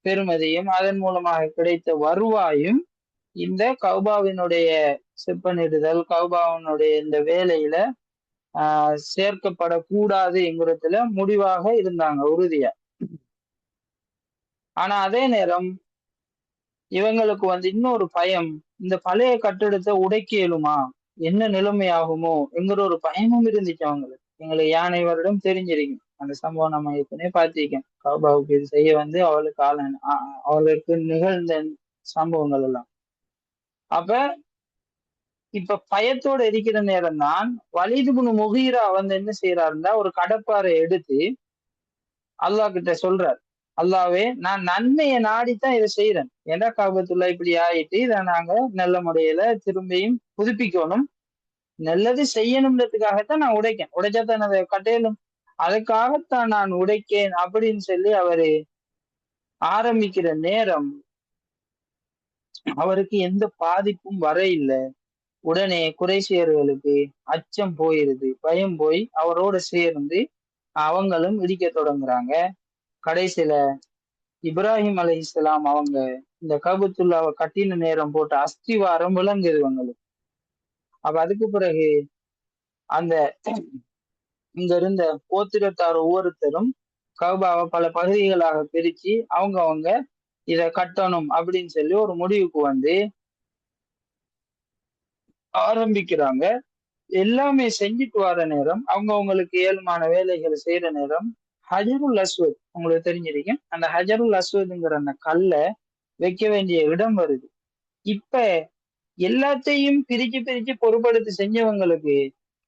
பெருமதியும் அதன் மூலமாக கிடைத்த வருவாயும் இந்த கஅபாவினுடைய செப்பனிடுதல் கஅபாவினுடைய இந்த வேலையில சேர்க்கப்படக்கூடாது என்கிறதுல முடிவாக இருந்தாங்க, உறுதியா. ஆனா அதே நேரம் இவங்களுக்கு இன்னொரு பயம், இந்த பழைய கட்டிடத்தை உடைக்க இயலுமா, என்ன நிலைமை ஆகுமோ என்கிற ஒரு பயமும் இருந்துச்சு அவங்களுக்கு. எங்களுக்கு யானை வருடம் தெரிஞ்சிருக்கும் அந்த சம்பவம், நம்ம ஏற்கனவே பார்த்திருக்கோம். கஅபாவுக்கு இது செய்ய அவளுக்கு நிகழ்ந்த சம்பவங்கள் எல்லாம். அப்ப இப்ப பயத்தோட இருக்கிற நேரம் தான் வலீத் இப்னு முகீரா என்ன செய்யறாருன்னா ஒரு கடப்பாரை எடுத்து அல்லாஹ் கிட்ட சொல்றார், அல்லாவே நான் நன்மையை நாடித்தான் இதை செய்யறேன், ஏன்னா கஅபத்துல்லா இப்படி ஆயிட்டு இதை நாங்க நல்ல முறையில திரும்பியும் புதுப்பிக்கணும், நல்லது செய்யணும்ன்றதுக்காகத்தான் நான் உடைச்சாதான் அதை கட்டையிலும், அதுக்காகத்தான் நான் உடைக்கேன் அப்படின்னு சொல்லி அவரு ஆரம்பிக்கிற நேரம் அவருக்கு எந்த பாதிப்பும் வர இல்லை. உடனே குறைஷியர்களுக்கு அச்சம் போயிருது, பயம் போய் அவரோட சேர்ந்து அவங்களும் இடிக்க தொடங்குறாங்க. கடைசியில இப்ராஹிம் அலைஹிஸ்ஸலாம் அவங்க இந்த கஅபத்துல்லாவை கட்டின நேரம் போட்ட அஸ்திவாரம் விளங்குது அவங்களுக்கு. அப்ப அதுக்கு பிறகு அந்த இங்க இருந்த கோத்திரத்தார் ஒவ்வொருத்தரும் கஅபாவை பல பகுதிகளாக பிரிச்சு அவங்க இத கட்டணும் அப்படின்னு சொல்லி ஒரு முடிவுக்கு ஆரம்பிக்கிறாங்க. எல்லாமே செஞ்சுட்டு வர நேரம் அவங்களுக்கு ஏழுமான வேலைகளை செய்யற நேரம் ஹஜருல் அஸ்வத் உங்களுக்கு தெரிஞ்சிருக்கும், அந்த ஹஜருல் அஸ்வத்ங்கிற அந்த கல்லை வைக்க வேண்டிய இடம் வருது. இப்ப எல்லாத்தையும் பிரிச்சு பிரிச்சு பொறுப்படுத்தி செஞ்சவங்களுக்கு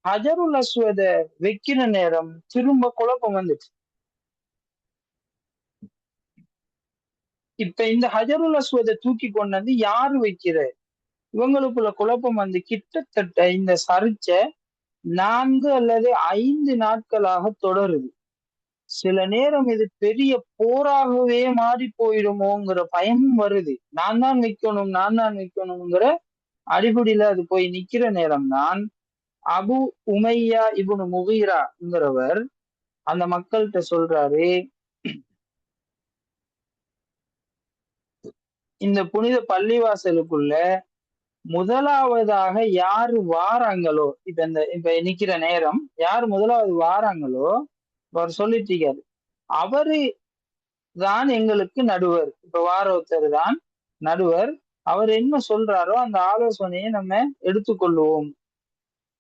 ஹஜருல் அஸ்வத வைக்கிற நேரம் திரும்ப குழப்பம் வந்துச்சு. இப்ப இந்த ஹஜருல் அஸ்வதை தூக்கி கொண்டு யாரு வைக்கிற, இவங்களுக்குள்ள குழப்பம் கிட்டத்தட்ட இந்த சர்ச்சை 4 அல்லது 5 நாட்களாக தொடருது. சில நேரம் இது பெரிய போராகவே மாறி போயிடுமோங்கிற பயமும் வருது. நான் தான் வைக்கணுங்கிற அடிப்படையில அது போய் நிக்கிற நேரம் தான் அபு உமையா இப்னு முகீராங்கிறவர் அந்த மக்கள்கிட்ட சொல்றாரு, இந்த புனித பள்ளிவாசலுக்குள்ள முதலாவதாக யாரு வாராங்களோ, இப்ப நிக்கிற நேரம் யார் முதலாவது வாராங்களோ அவர் சொல்லிட்டு இருக்காரு, அவரு தான் எங்களுக்கு நடுவர். இப்ப வாரொருத்தர் தான் நடுவர். அவர் என்ன சொல்றாரோ அந்த ஆலோசனையை நம்ம எடுத்துக்கொள்வோம்,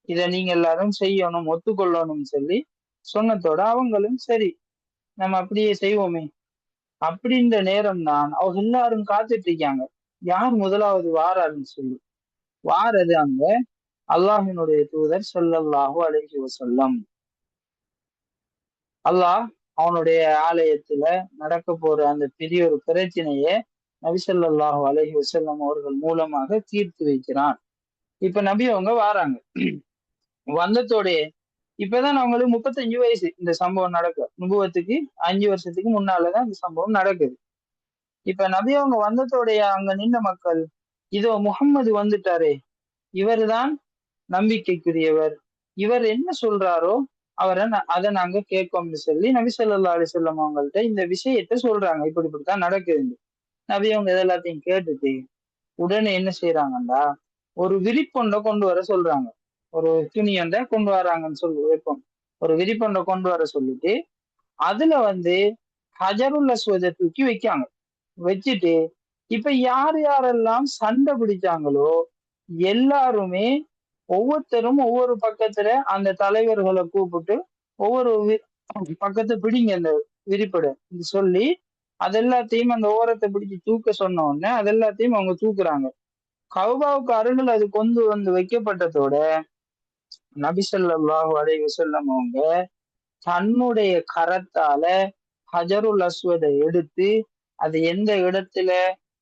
இத நீங்க எல்லாரும் செய்யணும், ஒத்துக்கொள்ளணும்னு சொல்லி சொன்னதோட அவங்களும் சரி நம்ம அப்படியே செய்வோமே அப்படின்ற நேரம் தான் அவங்க எல்லாரும் காத்துட்டு இருக்காங்க, யார் முதலாவது வாராருன்னு சொல்லி. வாரது அங்க அல்லாஹினுடைய தூதர் ஸல்லல்லாஹு அலைஹி வஸல்லம். அல்லாஹ் அவனுடைய ஆலயத்துல நடக்க போற அந்த பெரிய ஒரு பிரச்சனையை நபி ஸல்லல்லாஹு அலைஹி வஸல்லம் அவர்கள் மூலமாக தீர்த்து வைக்கிறான். இப்ப நபி அவங்க வாராங்க. வந்ததோடைய இப்பதான் அவங்களுக்கு 35 வயசு இந்த சம்பவம் நடக்கு. நுபுவத்துக்கு 5 வருஷத்துக்கு முன்னாலதான் இந்த சம்பவம் நடக்குது. இப்ப நபி அவங்க வந்ததோடைய அங்க நின்ற மக்கள், இதோ முகம்மது வந்துட்டாரே, இவர்தான் நம்பிக்கைக்குரியவர், இவர் என்ன சொல்றாரோ அதை நாங்க கேட்போம்னு சொல்லி நபி ஸல்லல்லாஹு அலைஹி வஸல்லம் அவங்கள்ட்ட இந்த விஷயத்த சொல்றாங்க, இப்படித்தான் நடக்குது. நபி அவங்க இதெல்லாத்தையும் கேட்டுட்டு உடனே என்ன செய்யறாங்கன்னா ஒரு விரிப்பொண்டை கொண்டு வர சொல்றாங்க. ஒரு துணியொண்டை கொண்டு வராங்கன்னு சொல்லி வைப்போம். ஒரு விரிப்பொண்டை கொண்டு வர சொல்லிட்டு அதுல ஹஜருல் அஸ்வதை தூக்கி வைக்காங்க. வச்சுட்டு இப்ப யார் யாரெல்லாம் சண்டை பிடிச்சாங்களோ எல்லாருமே ஒவ்வொருத்தரும் ஒவ்வொரு பக்கத்துல அந்த தலைவர்களை கூப்பிட்டு ஒவ்வொரு பக்கத்தை பிடிங்க அந்த விரிப்படை சொல்லி அதெல்லாத்தையும் அந்த ஓரத்தை பிடிச்சு தூக்க சொன்ன உடனே அதெல்லாத்தையும் அவங்க தூக்குறாங்க. கௌபாவுக்கு அருகில் அது கொண்டு வைக்கப்பட்டதோட நபி ஸல்லல்லாஹு அலைஹி வஸல்லம் அவங்க தன்னுடைய கரத்தால ஹஜருல் அஸ்வதை எடுத்து அது எந்த இடத்துல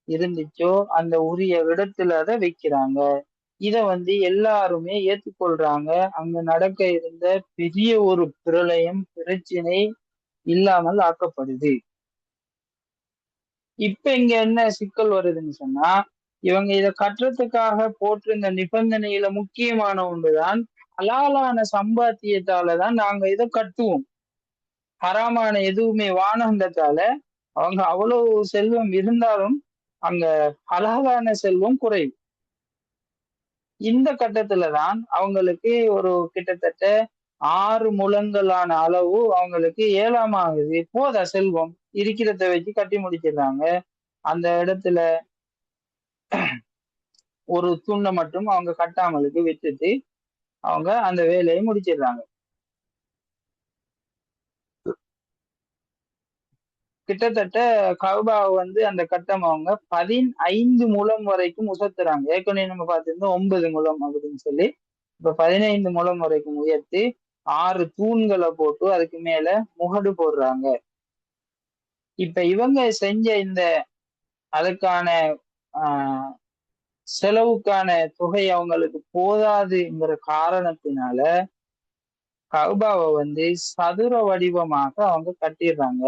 இருந்துச்சோ அந்த உரிய இடத்துல அதை வைக்கிறாங்க. இத எல்லாருமே ஏற்றுக்கொள்றாங்க. அங்க நடக்க இருந்த பெரிய ஒரு பிரளயம் பிரச்சனை இல்லாமல் ஆக்கப்படுது. இப்ப இங்க என்ன சிக்கல் வருதுன்னு சொன்னா, இவங்க இத கட்டுறதுக்காக போட்டிருந்த நிபந்தனையில முக்கியமான ஒன்றுதான் ஹலாலான சம்பாத்தியத்தாலதான் நாங்க இதை கட்டுவோம், ஹராமான எதுவுமே வானகத்தால அவங்க அவ்வளவு செல்வம் இருந்தாலும் அங்க ஹலாலான செல்வம் குறைவு. இந்த கட்டத்துலதான் அவங்களுக்கு ஒரு கிட்டத்தட்ட 6 முழங்களான அளவு அவங்களுக்கு ஏலமாகுது. போதா செல்வம் இருக்கிறத வச்சு கட்டி முடிச்சிடுறாங்க. அந்த இடத்துல ஒரு துண்டை மட்டும் அவங்க கட்டாமலுக்கு விட்டுட்டு அவங்க அந்த வேலையை முடிச்சிடுறாங்க. கிட்டத்தட்ட கௌபாவை அந்த கட்டம் அவங்க 15 முழம் வரைக்கும் உசத்துறாங்க. ஏற்கனவே நம்ம பார்த்திருந்தோம் 9 முழம் அப்படின்னு சொல்லி. இப்ப 15 முழம் வரைக்கும் உயர்த்தி 6 தூண்களை போட்டு அதுக்கு மேல முகடு போடுறாங்க. இப்ப இவங்க செஞ்ச அதுக்கான செலவுக்கான தொகை அவங்களுக்கு போதாதுங்கிற காரணத்தினால கௌபாவை சதுர வடிவமாக அவங்க கட்டிடுறாங்க.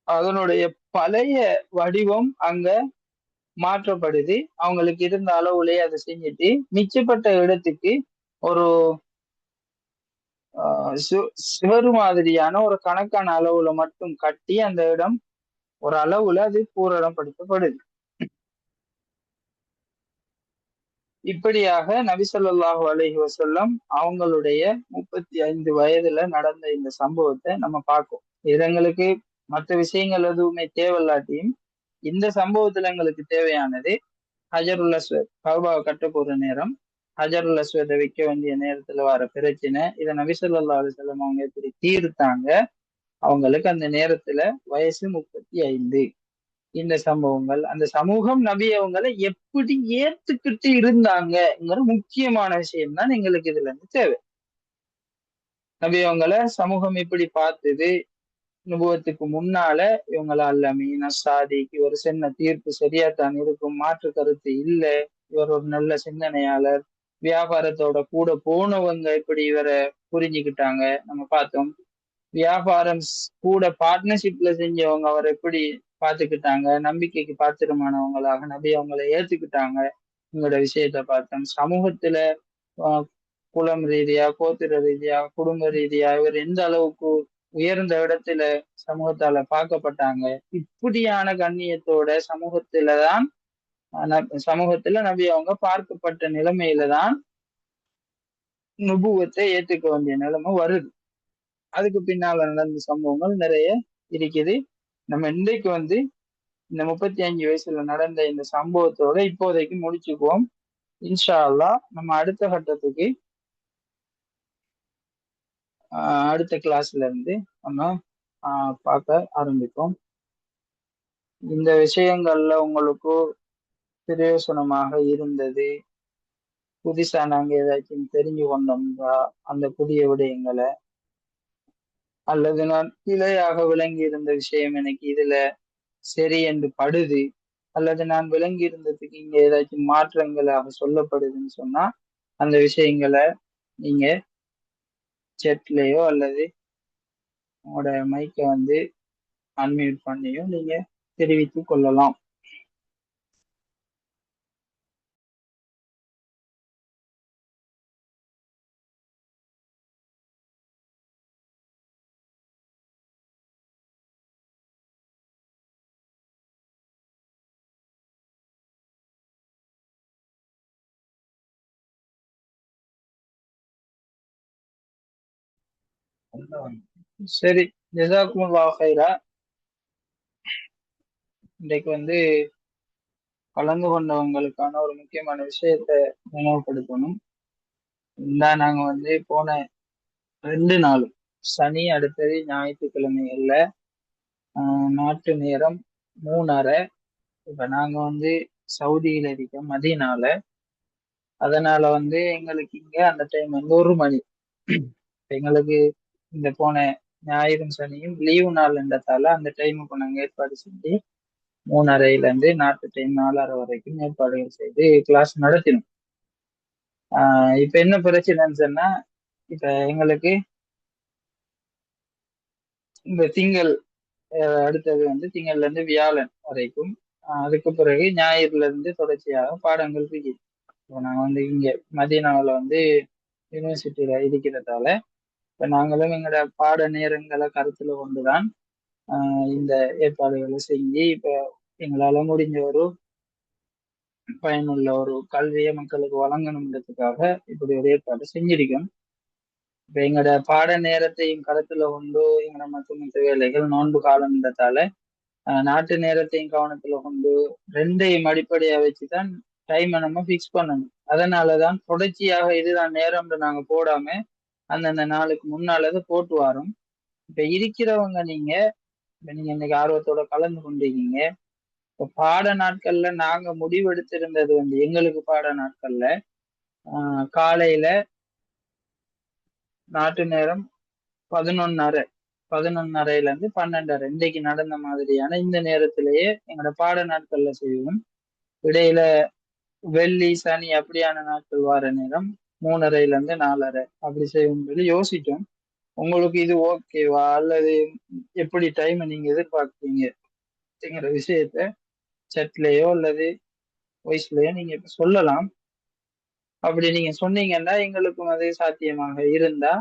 அதனுடைய பழைய வடிவம் அங்க மாற்றப்படுது. அவங்களுக்கு இருந்த அளவுலயே அதை செஞ்சுட்டு மிச்சப்பட்ட இடத்துக்கு ஒரு சிவரு மாதிரியான ஒரு கணக்கான அளவுல மட்டும் கட்டி அந்த இடம் ஒரு அளவுல அது பூரணப்படுத்தப்படுது. இப்படியாக நபி ஸல்லல்லாஹு அலைஹி வஸல்லம் அவங்களுடைய 35 வயதுல நடந்த இந்த சம்பவத்தை நம்ம பார்ப்போம். எங்களுக்கு மற்ற விஷயங்கள் எதுவுமே தேவையில்லாட்டியும் இந்த சம்பவத்துல எங்களுக்கு தேவையானது ஹஜருல் அஸ்வத், கௌபாவை கட்ட போற நேரம் ஹஜருல் அஸ்வதை வைக்க வேண்டிய நேரத்துல வர பிரச்சனை, இதை நபி ஸல்லல்லாஹு அலைஹி வஸல்லம் அவங்க எப்படி தீர்த்தாங்க. அவங்களுக்கு அந்த நேரத்துல வயசு 35. இந்த சம்பவங்கள் அந்த சமூகம் நபி அவங்களை எப்படி ஏத்துக்கிட்டு இருந்தாங்கங்கிற முக்கியமான விஷயம் தான் எங்களுக்கு இதுல இருந்து தேவை. நபி அவங்கள சமூகம் எப்படி பார்த்தது, நுபுவத்துக்கு முன்னால இவங்கள அல்லமீன் சாதிக்கு ஒரு சின்ன தீர்ப்பு சரியாத்தான் இருக்கும், மாற்று கருத்து இல்லை, இவர் ஒரு நல்ல சிந்தனையாளர், வியாபாரத்தோட கூட போனவங்க எப்படி இவரை புரிஞ்சுக்கிட்டாங்க நம்ம பார்த்தோம். வியாபாரம் கூட பார்ட்னர்ஷிப்ல செஞ்சவங்க அவர் எப்படி பார்த்துக்கிட்டாங்க, நம்பிக்கைக்கு பாத்திரமானவங்களாக நபி அவங்களை ஏத்துக்கிட்டாங்க. உங்களோட விஷயத்த பார்த்தோம். சமூகத்துல குலம் ரீதியா, கோத்திர ரீதியா, குடும்ப ரீதியா இவர் எந்த அளவுக்கு உயர்ந்த இடத்துல சமூகத்தால பார்க்கப்பட்டாங்க. இப்படியான கண்ணியத்தோட சமூகத்துலதான் சமூகத்துல நபி அவங்க பார்க்கப்பட்ட நிலைமையில தான் நுபுவத்தை ஏத்துக்க வேண்டிய நிலைமை வருது. அதுக்கு பின்னால நடந்த சம்பவங்கள் நிறைய இருக்குது. நம்ம இன்றைக்கு இந்த 35 வயசுல நடந்த இந்த சம்பவத்தோட இப்போதைக்கு முடிச்சுக்குவோம். இன்ஷா அல்லாஹ் நம்ம அடுத்த கட்டத்துக்கு அடுத்த கிளாஸ்ல இருந்து நம்ம பார்க்க ஆரம்பிப்போம். இந்த விஷயங்கள்ல உங்களுக்கு பிரயோசனமாக இருந்தது, புதுசா நாங்க ஏதாச்சும் தெரிஞ்சு கொண்டோம்னா அந்த புதிய விடயங்களை, அல்லது நான் பிழையாக விளங்கி இருந்த விஷயம் எனக்கு இதுல சரி என்று படுது, அல்லது நான் விளங்கி இருந்ததுக்கு இங்க ஏதாச்சும் மாற்றங்களாக சொல்லப்படுதுன்னு சொன்னா அந்த விஷயங்களை நீங்க சேட்லயோ அல்லது உங்களோட மைக்கை அன்மியூட் பண்ணியோ நீங்க தெரிவித்துக் கொள்ளலாம். சரி, ஜஸாக்குமுல்லாஹ் ஹைரா. இன்றைக்கு கலந்து கொண்டவங்களுக்கான ஒரு முக்கியமான விஷயத்த நினைவுபடுத்தணும். நாங்க போன 2 நாளும் சனி அடுத்தது ஞாயிற்றுக்கிழமைகள்ல நாட்டு நேரம் 3:30. இப்ப நாங்க சவுதியில இருக்கோம் மதீனால. அதனால எங்களுக்கு இங்க அந்த டைம் 1 மணி. எங்களுக்கு இந்த போன ஞாயிறும் சனியும் லீவு நாள்ன்றதால அந்த டைமுக்கு நாங்க ஏற்பாடு செஞ்சு 3:30ல இருந்து நாட்டு டைம் 4:30 வரைக்கும் ஏற்பாடுகள் செய்து கிளாஸ் நடத்தினோம். இப்ப என்ன பிரச்சனைன்னு சொன்னா, இப்ப எங்களுக்கு இந்த திங்கள் அடுத்தது திங்கள்ல இருந்து வியாழன் வரைக்கும், அதுக்கு பிறகு ஞாயிறுல இருந்து தொடர்ச்சியாக பாடங்கள் இருக்கு. இப்போ நாங்க இங்க மதீனாவில் யூனிவர்சிட்டியில இருக்கிறதால இப்ப நாங்களும் எங்களோட பாட நேரங்களை கருத்துல கொண்டுதான் இந்த ஏற்பாடுகளை செஞ்சு இப்ப எங்களால முடிஞ்ச ஒரு பயனுள்ள ஒரு கல்வியை மக்களுக்கு வழங்கணுன்றதுக்காக இப்படி ஒரு ஏற்பாடு செஞ்சிருக்கோம். இப்ப எங்களோட பாட நேரத்தையும் கருத்துல கொண்டு எங்களோட மற்ற வேலைகள் நோன்பு காலம்ன்றதால நாட்டு நேரத்தையும் கவனத்துல கொண்டு ரெண்டையும் அடிப்படையா வச்சுதான் டைமை நம்ம பிக்ஸ் பண்ணணும். அதனாலதான் தொடர்ச்சியாக இதுதான் நேரம்னு நாங்க போடாம அந்தந்த நாளுக்கு முன்னாலதான் போட்டு வரோம். இப்ப இருக்கிறவங்க நீங்க இன்னைக்கு ஆர்வத்தோட கலந்து கொண்டிருக்கீங்க. இப்ப பாட நாட்கள்ல நாங்க முடிவெடுத்திருந்தது எங்களுக்கு பாட நாட்கள்ல காலையில நாட்டு நேரம் 11:30 11:30ல இருந்து 12:30 இன்றைக்கு நடந்த மாதிரியான இந்த நேரத்திலேயே எங்களோட பாட நாட்கள்ல செய்வோம். இடையில வெள்ளி சனி அப்படியான நாட்கள் வார நேரம் 3:30ல இருந்து 4:30 அப்படி செய்வோம் சொல்லி யோசிச்சோம். உங்களுக்கு இது ஓகேவா அல்லது எப்படி டைம் நீங்க எதிர்பார்க்குறீங்கிற விஷயத்த சட்லயோ அல்லது வாய்ஸ்லயோ நீங்க இப்ப சொல்லலாம். அப்படி நீங்க சொன்னீங்கன்னா எங்களுக்கும் அது சாத்தியமாக இருந்தா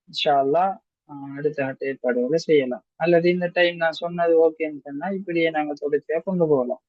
இன்ஷா அல்லாஹ் அடுத்த ஆட்ட ஏற்பாடுகளை செய்யலாம். அல்லது இந்த டைம் நான் சொன்னது ஓகேன்னு சொன்னா இப்படியே நாங்க தொடர்ச்சியா கொண்டு போகலாம்.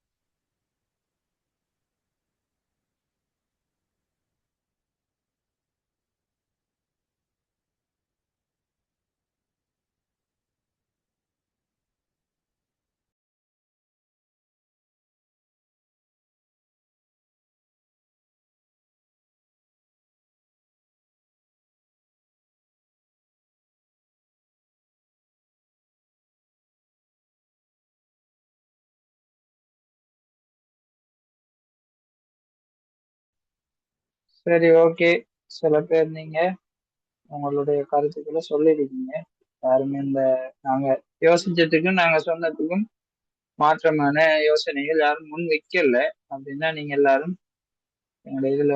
சரி, ஓகே. சில பேர் நீங்க உங்களுடைய கருத்துக்களை சொல்லியிருக்கீங்க. யாருமே நாங்க யோசிச்சதுக்கும் நாங்க சொன்னதுக்கும் மாற்றமான யோசனைகள் யாரும் முன் வைக்கல அப்படின்னா நீங்க எல்லாரும் எங்களோட இதுல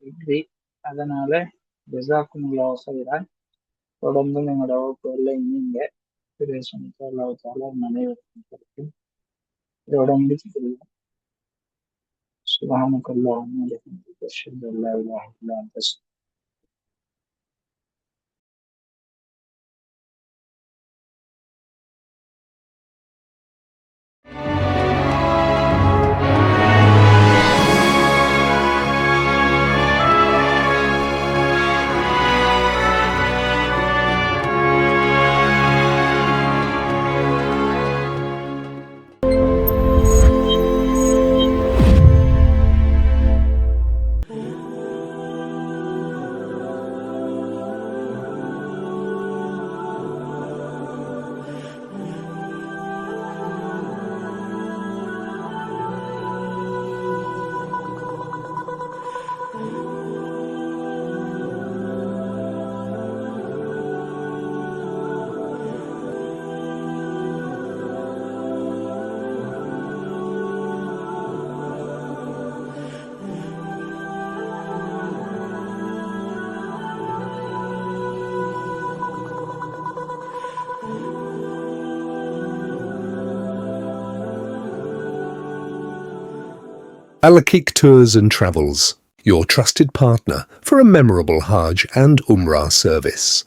இப்படி. அதனால ஜஸாக்குமுல்லாஹ் ஹைரன். தொடர்ந்தும் எங்களோட வகுப்புகள்ல இணைங்க. பிரேசனிக்கு அல்லாஹ் தாலா அனைவருக்கும் இதோட முடிச்சுக்கிறேன். சுப்ஹானக அல்லாஹும்ம வ பிஹம்திக அஷ்ஹது அன் லா இலாஹ இல்லா அன்த Alakik Tours and Travels, your trusted partner for a memorable Hajj and Umrah service.